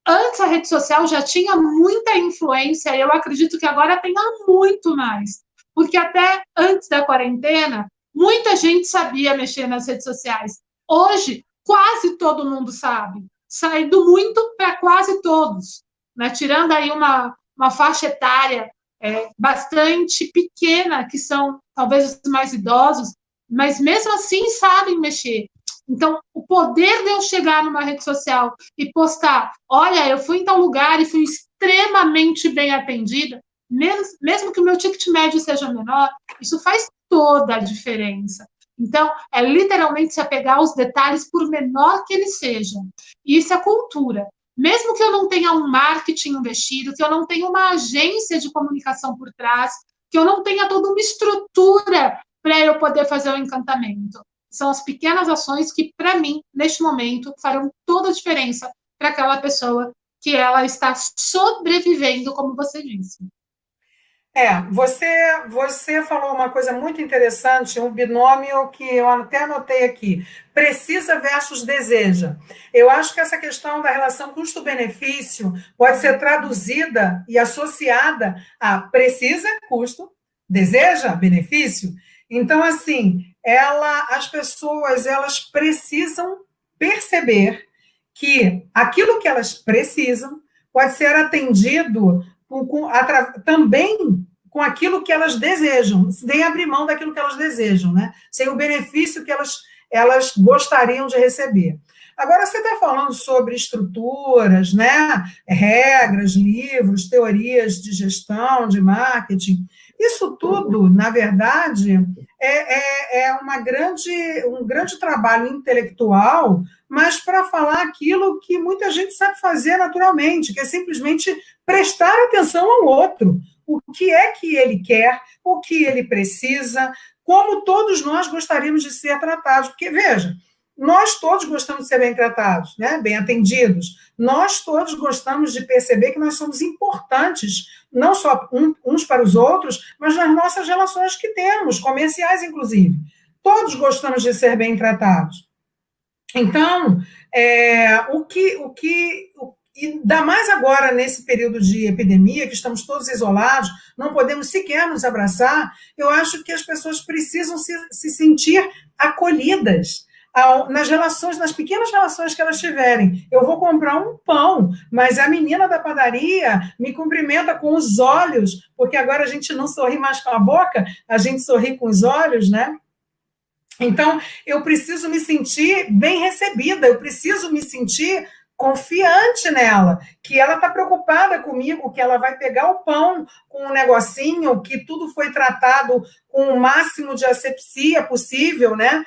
Speaker 3: Antes a rede social já tinha muita influência, e eu acredito que agora tenha muito mais, porque até antes da quarentena, muita gente sabia mexer nas redes sociais. Hoje, quase todo mundo sabe. Saindo muito para quase todos, né? Tirando aí uma faixa etária bastante pequena, que são talvez os mais idosos, mas mesmo assim sabem mexer. Então, o poder de eu chegar numa rede social e postar, olha, eu fui em tal lugar e fui extremamente bem atendida, mesmo que o meu ticket médio seja menor, isso faz toda a diferença. Então, é literalmente se apegar aos detalhes, por menor que eles sejam. E isso é cultura. Mesmo que eu não tenha um marketing investido, que eu não tenha uma agência de comunicação por trás, que eu não tenha toda uma estrutura para eu poder fazer o encantamento. São as pequenas ações que, para mim, neste momento, farão toda a diferença para aquela pessoa que ela está sobrevivendo, como você disse.
Speaker 1: Você falou uma coisa muito interessante, um binômio que eu até anotei aqui, precisa versus deseja. Eu acho que essa questão da relação custo-benefício pode ser traduzida e associada a precisa, custo, deseja, benefício. Então, assim, as pessoas, elas precisam perceber que aquilo que elas precisam pode ser atendido também com aquilo que elas desejam, sem abrir mão daquilo que elas desejam, né? Sem o benefício que elas gostariam de receber. Agora, você está falando sobre estruturas, né? Regras, livros, teorias de gestão, de marketing. Isso tudo, na verdade, é um grande trabalho intelectual, mas para falar aquilo que muita gente sabe fazer naturalmente, que é simplesmente prestar atenção ao outro. O que é que ele quer, o que ele precisa, como todos nós gostaríamos de ser tratados. Porque, veja, nós todos gostamos de ser bem tratados, né? Bem atendidos. Nós todos gostamos de perceber que nós somos importantes, não só uns para os outros, mas nas nossas relações que temos, comerciais, inclusive. Todos gostamos de ser bem tratados. Então, e ainda mais agora, nesse período de epidemia, que estamos todos isolados, não podemos sequer nos abraçar, eu acho que as pessoas precisam se sentir acolhidas nas relações, nas pequenas relações que elas tiverem. Eu vou comprar um pão, mas a menina da padaria me cumprimenta com os olhos, porque agora a gente não sorri mais com a boca, a gente sorri com os olhos, né? Então, eu preciso me sentir bem recebida, eu preciso me sentir confiante nela, que ela está preocupada comigo, que ela vai pegar o pão com um negocinho, que tudo foi tratado com o máximo de asepsia possível, né?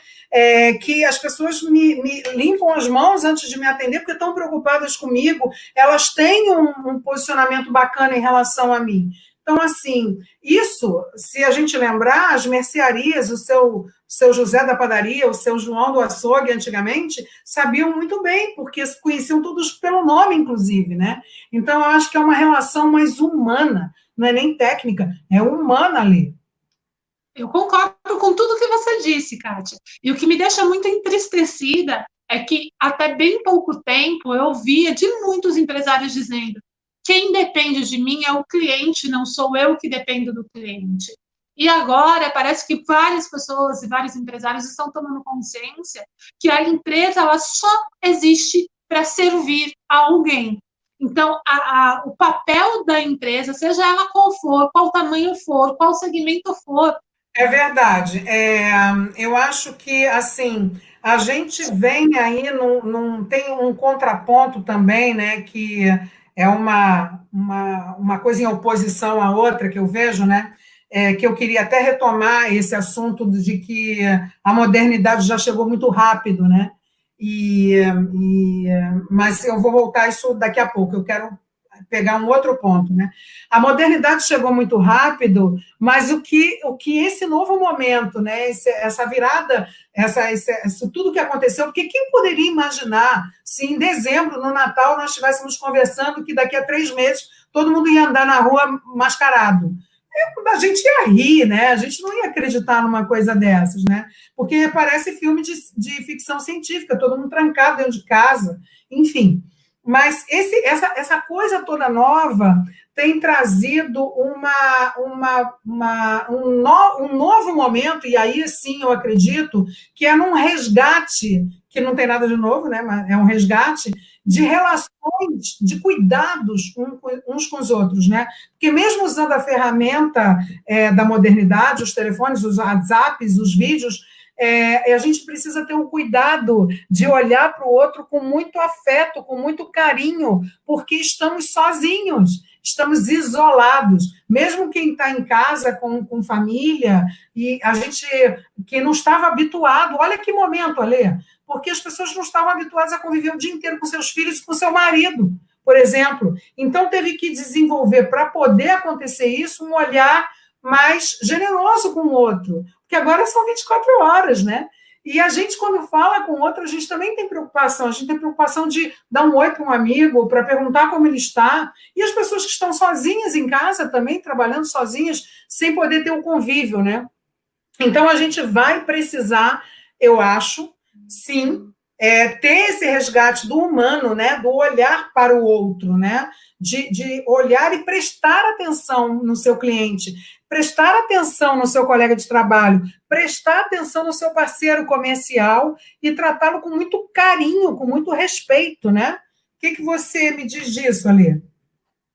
Speaker 1: Que as pessoas me limpam as mãos antes de me atender, porque estão preocupadas comigo, elas têm um posicionamento bacana em relação a mim. Então, assim, isso, se a gente lembrar, as mercearias, o seu José da padaria, o seu João do açougue, antigamente, sabiam muito bem, porque conheciam todos pelo nome, inclusive, né? Então, eu acho que é uma relação mais humana, não é nem técnica, é humana ali.
Speaker 3: Eu concordo com tudo que você disse, Kátia. E o que me deixa muito entristecida é que, até bem pouco tempo, eu via de muitos empresários dizendo: quem depende de mim é o cliente, não sou eu que dependo do cliente. E agora parece que várias pessoas e vários empresários estão tomando consciência que a empresa ela só existe para servir a alguém. Então, o papel da empresa, seja ela qual for, qual tamanho for, qual segmento for.
Speaker 1: É verdade. Eu acho que, assim, a gente vem aí, tem um contraponto também, né, que é uma coisa em oposição à outra que eu vejo, né? Que eu queria até retomar esse assunto de que a modernidade já chegou muito rápido, né? Mas eu vou voltar a isso daqui a pouco. Eu quero pegar um outro ponto, né? A modernidade chegou muito rápido, mas o que esse novo momento, né? Essa virada, isso tudo que aconteceu, porque quem poderia imaginar se em dezembro, no Natal, nós estivéssemos conversando que daqui a 3 meses todo mundo ia andar na rua mascarado? A gente ia rir, né? A gente não ia acreditar numa coisa dessas, né? Porque parece filme de ficção científica, todo mundo trancado dentro de casa, enfim. Mas essa coisa toda nova tem trazido um novo momento, e aí sim eu acredito que é num resgate, que não tem nada de novo, né? Mas é um resgate de relações, de cuidados uns com os outros, né? Porque mesmo usando a ferramenta da modernidade, os telefones, os WhatsApps, os vídeos, a gente precisa ter o cuidado de olhar para o outro com muito afeto, com muito carinho, porque estamos sozinhos, estamos isolados. Mesmo quem está em casa com família, e a gente que não estava habituado, olha que momento, Alê, porque as pessoas não estavam habituadas a conviver o dia inteiro com seus filhos e com seu marido, por exemplo. Então, teve que desenvolver, para poder acontecer isso, um olhar mais generoso com o outro, porque agora são 24 horas, né? E a gente, quando fala com o outro, a gente também tem preocupação. A gente tem preocupação de dar um oi para um amigo, para perguntar como ele está. E as pessoas que estão sozinhas em casa também, trabalhando sozinhas, sem poder ter um convívio, né? Então, a gente vai precisar, eu acho, sim, ter esse resgate do humano, né? Do olhar para o outro, né? De olhar e prestar atenção no seu cliente, prestar atenção no seu colega de trabalho, prestar atenção no seu parceiro comercial e tratá-lo com muito carinho, com muito respeito, né? O que você me diz disso, Alê?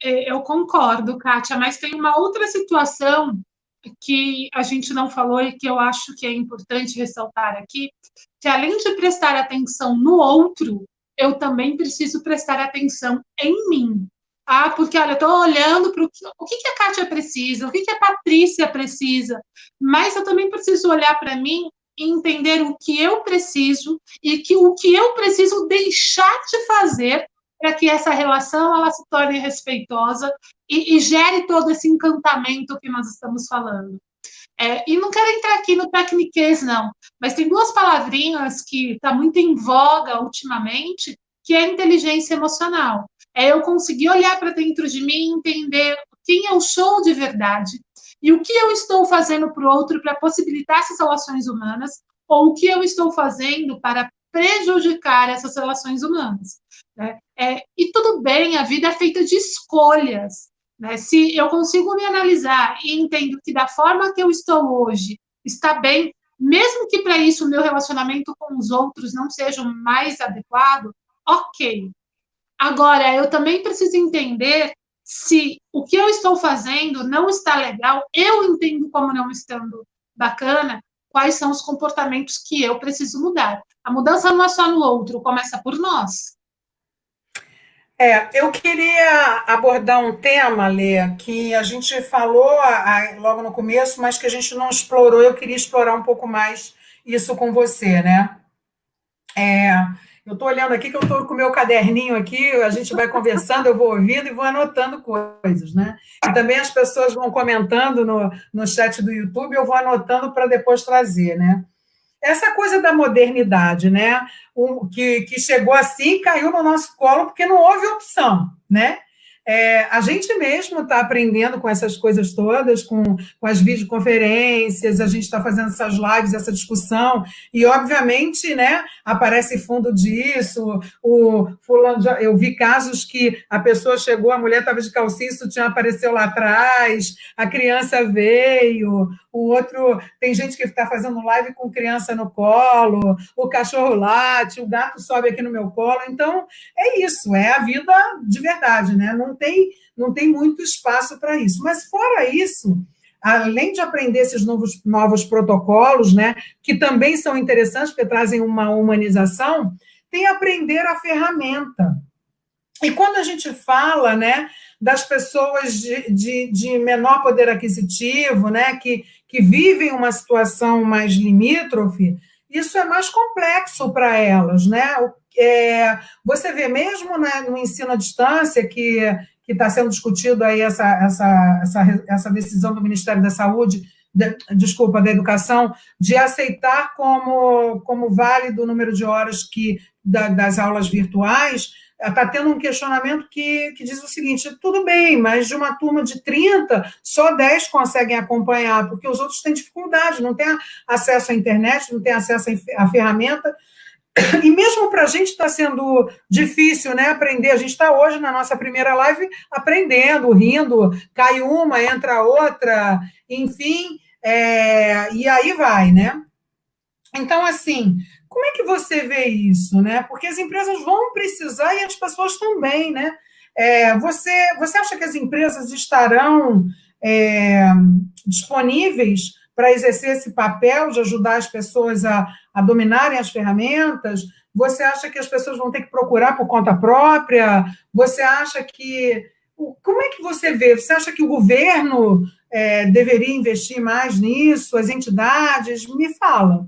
Speaker 3: Eu concordo, Kátia, mas tem uma outra situação que a gente não falou e que eu acho que é importante ressaltar aqui, que além de prestar atenção no outro, eu também preciso prestar atenção em mim. Porque, olha, eu estou olhando para o que a Kátia precisa, o que a Patrícia precisa, mas eu também preciso olhar para mim e entender o que eu preciso e o que eu preciso deixar de fazer para que essa relação ela se torne respeitosa e gere todo esse encantamento que nós estamos falando. E não quero entrar aqui no tecniquez, não, mas tem duas palavrinhas que estão muito em voga ultimamente, que é a inteligência emocional. Eu conseguir olhar para dentro de mim e entender quem eu sou de verdade e o que eu estou fazendo para o outro para possibilitar essas relações humanas ou o que eu estou fazendo para prejudicar essas relações humanas. Né? E tudo bem, a vida é feita de escolhas. Né? Se eu consigo me analisar e entendo que da forma que eu estou hoje está bem, mesmo que para isso o meu relacionamento com os outros não seja o mais adequado, ok. Agora, eu também preciso entender se o que eu estou fazendo não está legal, eu entendo como não estando bacana, quais são os comportamentos que eu preciso mudar. A mudança não é só no outro, começa por nós.
Speaker 1: Eu queria abordar um tema, Lê, que a gente falou logo no começo, mas que a gente não explorou. Eu queria explorar um pouco mais isso com você, né? Eu estou olhando aqui, que eu estou com o meu caderninho aqui, a gente vai conversando, eu vou ouvindo e vou anotando coisas, né? E também as pessoas vão comentando no chat do YouTube, eu vou anotando para depois trazer, né? Essa coisa da modernidade, né? Que chegou assim e caiu no nosso colo porque não houve opção, né? A gente mesmo está aprendendo com essas coisas todas, com as videoconferências, a gente está fazendo essas lives, essa discussão, e, obviamente, né, aparece fundo disso, eu vi casos que a pessoa chegou, a mulher estava de calcinha, isso sutiã apareceu lá atrás, a criança veio, o outro, tem gente que está fazendo live com criança no colo, o cachorro late, o gato sobe aqui no meu colo, então, é isso, é a vida de verdade, né? Não tem muito espaço para isso. Mas, fora isso, além de aprender esses novos protocolos, né, que também são interessantes, porque trazem uma humanização, tem aprender a ferramenta. E quando a gente fala, né, das pessoas de menor poder aquisitivo, né, que vivem uma situação mais limítrofe, isso é mais complexo para elas, né? Você vê mesmo, né, no ensino à distância, que está sendo discutido aí essa decisão do Ministério da Saúde, da Educação, de aceitar como válido o número de horas das aulas virtuais. Está tendo um questionamento que diz o seguinte: tudo bem, mas de uma turma de 30, só 10 conseguem acompanhar, porque os outros têm dificuldade, não têm acesso à internet, não têm acesso à ferramenta. E mesmo para a gente está sendo difícil, né, aprender. A gente está hoje na nossa primeira live aprendendo, rindo, cai uma, entra outra, enfim, e aí vai, né? Então, assim, como é que você vê isso, né? Porque as empresas vão precisar e as pessoas também, né? Você acha que as empresas estarão disponíveis para exercer esse papel de ajudar as pessoas a dominarem as ferramentas? Você acha que as pessoas vão ter que procurar por conta própria? Você acha que... Como é que você vê? Você acha que o governo deveria investir mais nisso? As entidades? Me fala.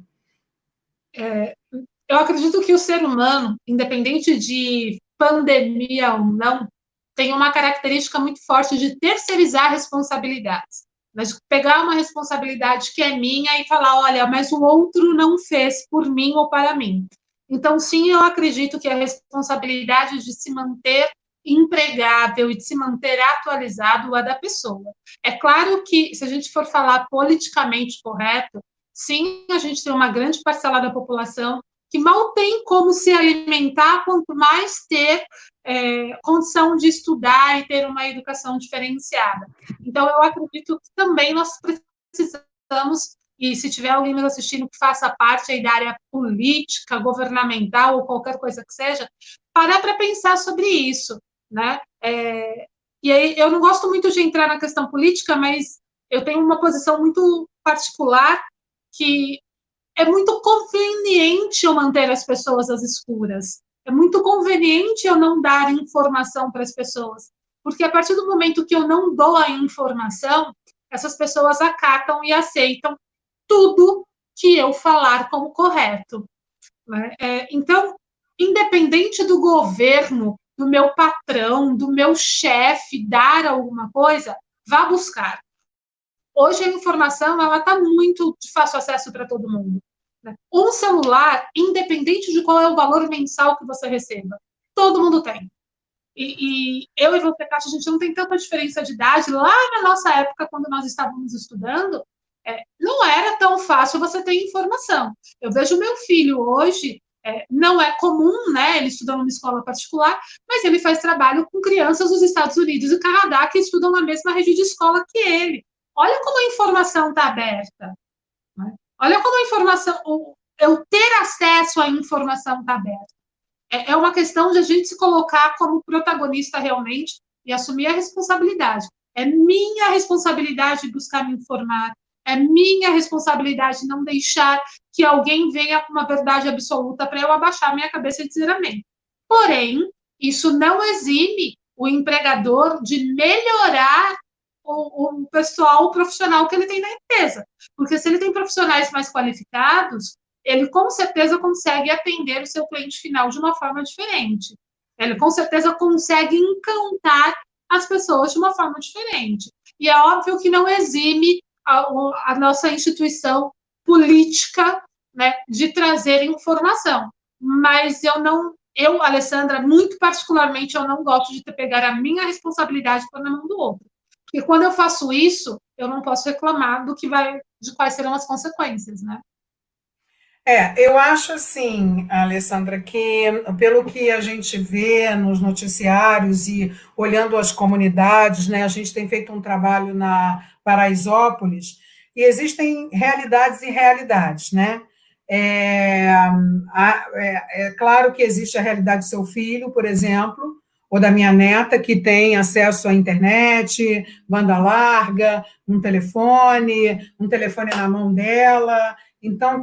Speaker 3: Eu acredito que o ser humano, independente de pandemia ou não, tem uma característica muito forte de terceirizar responsabilidades. Mas pegar uma responsabilidade que é minha e falar, olha, mas o outro não fez por mim ou para mim. Então, sim, eu acredito que a responsabilidade de se manter empregável e de se manter atualizado é da pessoa. É claro que, se a gente for falar politicamente correto, sim, a gente tem uma grande parcela da população que mal tem como se alimentar, quanto mais ter condição de estudar e ter uma educação diferenciada. Então, eu acredito que também nós precisamos, e se tiver alguém nos assistindo que faça parte aí da área política, governamental ou qualquer coisa que seja, parar para pensar sobre isso, né? E aí, eu não gosto muito de entrar na questão política, mas eu tenho uma posição muito particular que é muito conveniente eu manter as pessoas às escuras. É muito conveniente eu não dar informação para as pessoas. Porque a partir do momento que eu não dou a informação, essas pessoas acatam e aceitam tudo que eu falar como correto. Né? Então, independente do governo, do meu patrão, do meu chefe dar alguma coisa, vá buscar. Hoje a informação ela está muito de fácil acesso para todo mundo. Um celular, independente de qual é o valor mensal que você receba, todo mundo tem. E eu e você, Kátia, a gente não tem tanta diferença de idade. Lá na nossa época, quando nós estávamos estudando, não era tão fácil você ter informação. Eu vejo meu filho hoje, não é comum, né? Ele estuda numa escola particular, mas ele faz trabalho com crianças dos Estados Unidos e Canadá que estudam na mesma rede de escola que ele. Olha como a informação está aberta. Né? Olha como a informação, eu ter acesso à informação está aberta. É uma questão de a gente se colocar como protagonista realmente e assumir a responsabilidade. É minha responsabilidade buscar me informar, é minha responsabilidade não deixar que alguém venha com uma verdade absoluta para eu abaixar minha cabeça e dizer amém. Porém, isso não exime o empregador de melhorar o pessoal, o profissional que ele tem na empresa. Porque se ele tem profissionais mais qualificados, ele com certeza consegue atender o seu cliente final de uma forma diferente. Ele com certeza consegue encantar as pessoas de uma forma diferente. E é óbvio que não exime a nossa instituição política, né, de trazer informação. Mas eu, Alessandra, muito particularmente, eu não gosto de pegar a minha responsabilidade para na mão do outro. Porque quando eu faço isso, eu não posso reclamar de quais serão as consequências, né?
Speaker 1: Eu acho assim, Alessandra, que pelo que a gente vê nos noticiários e olhando as comunidades, né, a gente tem feito um trabalho na Paraisópolis e existem realidades e realidades, né? É claro que existe a realidade do seu filho, por exemplo, ou da minha neta, que tem acesso à internet, banda larga, um telefone na mão dela. Então,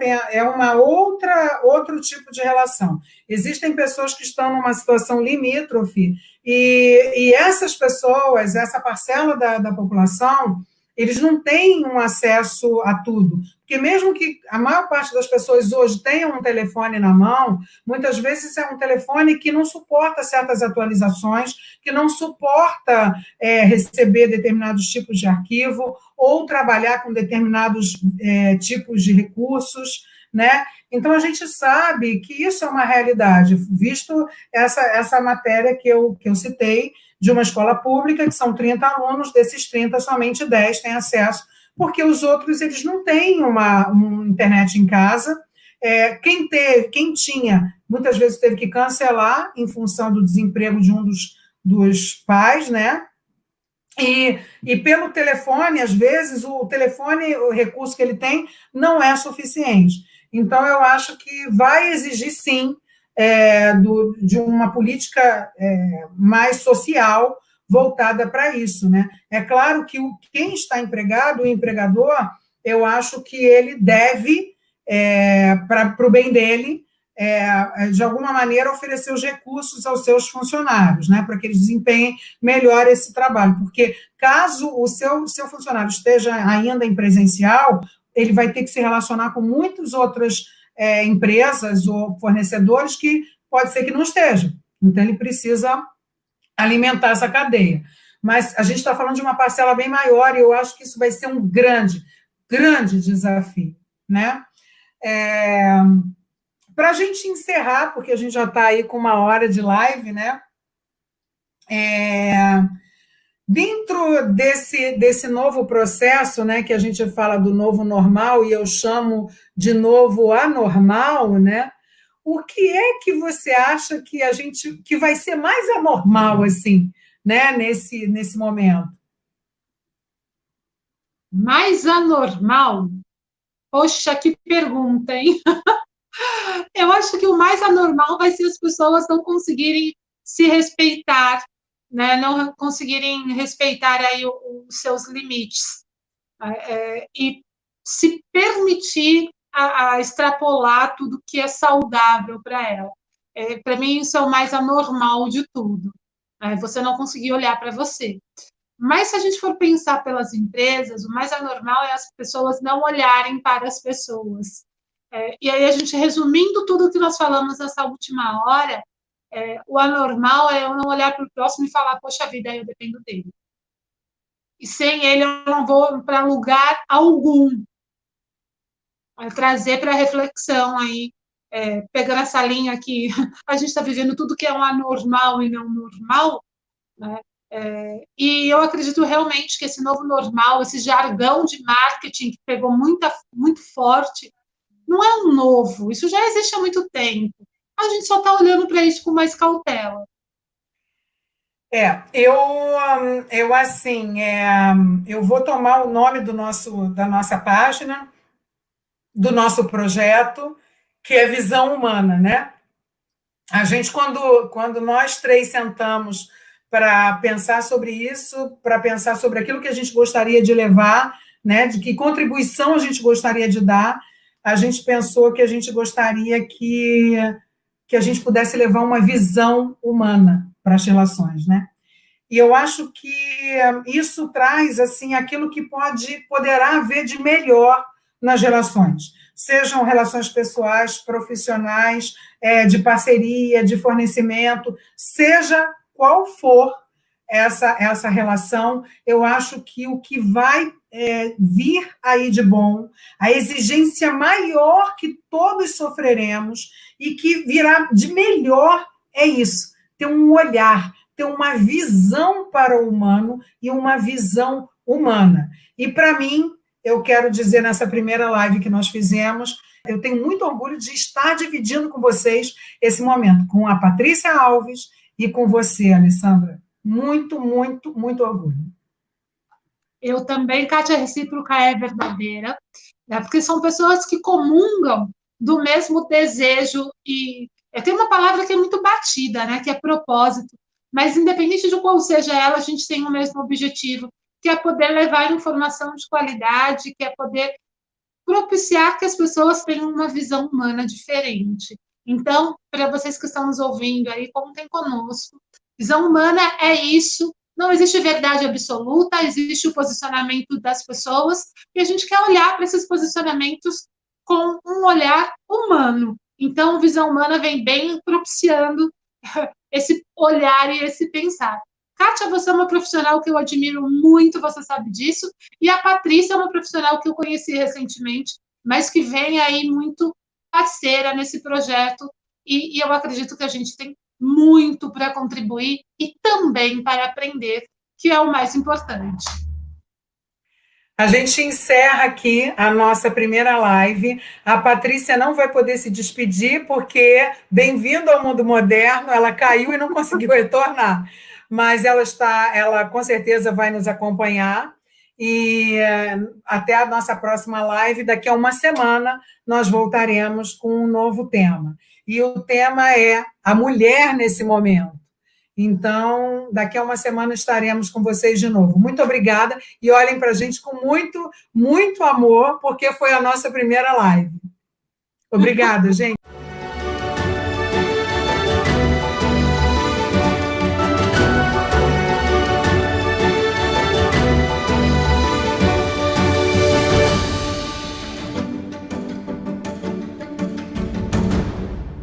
Speaker 1: outro tipo de relação. Existem pessoas que estão numa situação limítrofe, e essas pessoas, essa parcela da população, eles não têm um acesso a tudo. Porque mesmo que a maior parte das pessoas hoje tenha um telefone na mão, muitas vezes é um telefone que não suporta certas atualizações, que não suporta receber determinados tipos de arquivo, ou trabalhar com determinados tipos de recursos, né? Então, a gente sabe que isso é uma realidade, visto essa matéria que eu citei, de uma escola pública, que são 30 alunos, desses 30, somente 10 têm acesso, porque os outros eles não têm uma internet em casa. Quem tinha, muitas vezes teve que cancelar em função do desemprego de um dos pais, né? E pelo telefone, às vezes, o recurso que ele tem, não é suficiente. Então, eu acho que vai exigir, sim, de uma política mais social voltada para isso, né? É claro que quem está empregado, o empregador, eu acho que ele deve, para o bem dele, de alguma maneira, oferecer os recursos aos seus funcionários, né, para que eles desempenhem melhor esse trabalho, porque caso o seu funcionário esteja ainda em presencial, ele vai ter que se relacionar com muitas outras empresas ou fornecedores que pode ser que não estejam. Então, ele precisa alimentar essa cadeia. Mas a gente está falando de uma parcela bem maior e eu acho que isso vai ser um grande, grande desafio, né? Para a gente encerrar, porque a gente já está aí com 1 hora de live, né? Dentro desse novo processo, né, que a gente fala do novo normal, e eu chamo de novo anormal, né? O que é que você acha que vai ser mais anormal, assim, né, nesse momento?
Speaker 3: Mais anormal? Poxa, que pergunta, hein? Eu acho que o mais anormal vai ser as pessoas não conseguirem se respeitar, né? Não conseguirem respeitar aí os seus limites, e se permitir a extrapolar tudo que é saudável para ela. Para mim, isso é o mais anormal de tudo, né? Você não conseguir olhar para você. Mas se a gente for pensar pelas empresas, o mais anormal é as pessoas não olharem para as pessoas. E aí, a gente resumindo tudo o que nós falamos nessa última hora, o anormal é eu não olhar para o próximo e falar, poxa vida, eu dependo dele. E sem ele eu não vou para lugar algum. Trazer para reflexão aí, pegando essa linha que a gente está vivendo tudo que é um anormal e não normal, né? E eu acredito realmente que esse novo normal, esse jargão de marketing que pegou muito forte, não é um novo, isso já existe há muito tempo. A gente só está olhando para isso com mais cautela.
Speaker 1: Eu assim, eu vou tomar o nome da nossa página, do nosso projeto, que é Visão Humana, né? A gente, quando nós três sentamos para pensar sobre isso, para pensar sobre aquilo que a gente gostaria de levar, né, de que contribuição a gente gostaria de dar, a gente pensou que a gente gostaria que a gente pudesse levar uma visão humana para as relações, né? E eu acho que isso traz assim aquilo que poderá haver de melhor nas relações, sejam relações pessoais, profissionais, de parceria, de fornecimento, seja qual for essa relação, eu acho que o que vai vir aí de bom, a exigência maior que todos sofreremos e que virá de melhor é isso, ter um olhar, ter uma visão para o humano e uma visão humana. E, para mim, eu quero dizer nessa primeira live que nós fizemos, eu tenho muito orgulho de estar dividindo com vocês esse momento, com a Patrícia Alves e com você, Alessandra. Muito, muito, muito orgulho.
Speaker 3: Eu também, Kátia, a recíproca é verdadeira, né? Porque são pessoas que comungam do mesmo desejo e tem uma palavra que é muito batida, né? Que é propósito. Mas, independente de qual seja ela, a gente tem o mesmo objetivo, que é poder levar informação de qualidade, que é poder propiciar que as pessoas tenham uma visão humana diferente. Então, para vocês que estão nos ouvindo aí, contem conosco. Visão humana é isso. Não existe verdade absoluta, existe o posicionamento das pessoas, e a gente quer olhar para esses posicionamentos com um olhar humano. Então, visão humana vem bem propiciando esse olhar e esse pensar. Kátia, você é uma profissional que eu admiro muito, você sabe disso, e a Patrícia é uma profissional que eu conheci recentemente, mas que vem aí muito parceira nesse projeto, e eu acredito que a gente tem muito para contribuir e também para aprender, que é o mais importante.
Speaker 1: A gente encerra aqui a nossa primeira live. A Patrícia não vai poder se despedir, porque, bem-vindo ao mundo moderno, ela caiu e não conseguiu retornar. Mas ela com certeza vai nos acompanhar. E até a nossa próxima live, daqui a uma semana, nós voltaremos com um novo tema. E o tema é a mulher nesse momento. Então, daqui a uma semana estaremos com vocês de novo. Muito obrigada e olhem para a gente com muito, muito amor, porque foi a nossa primeira live. Obrigada, gente.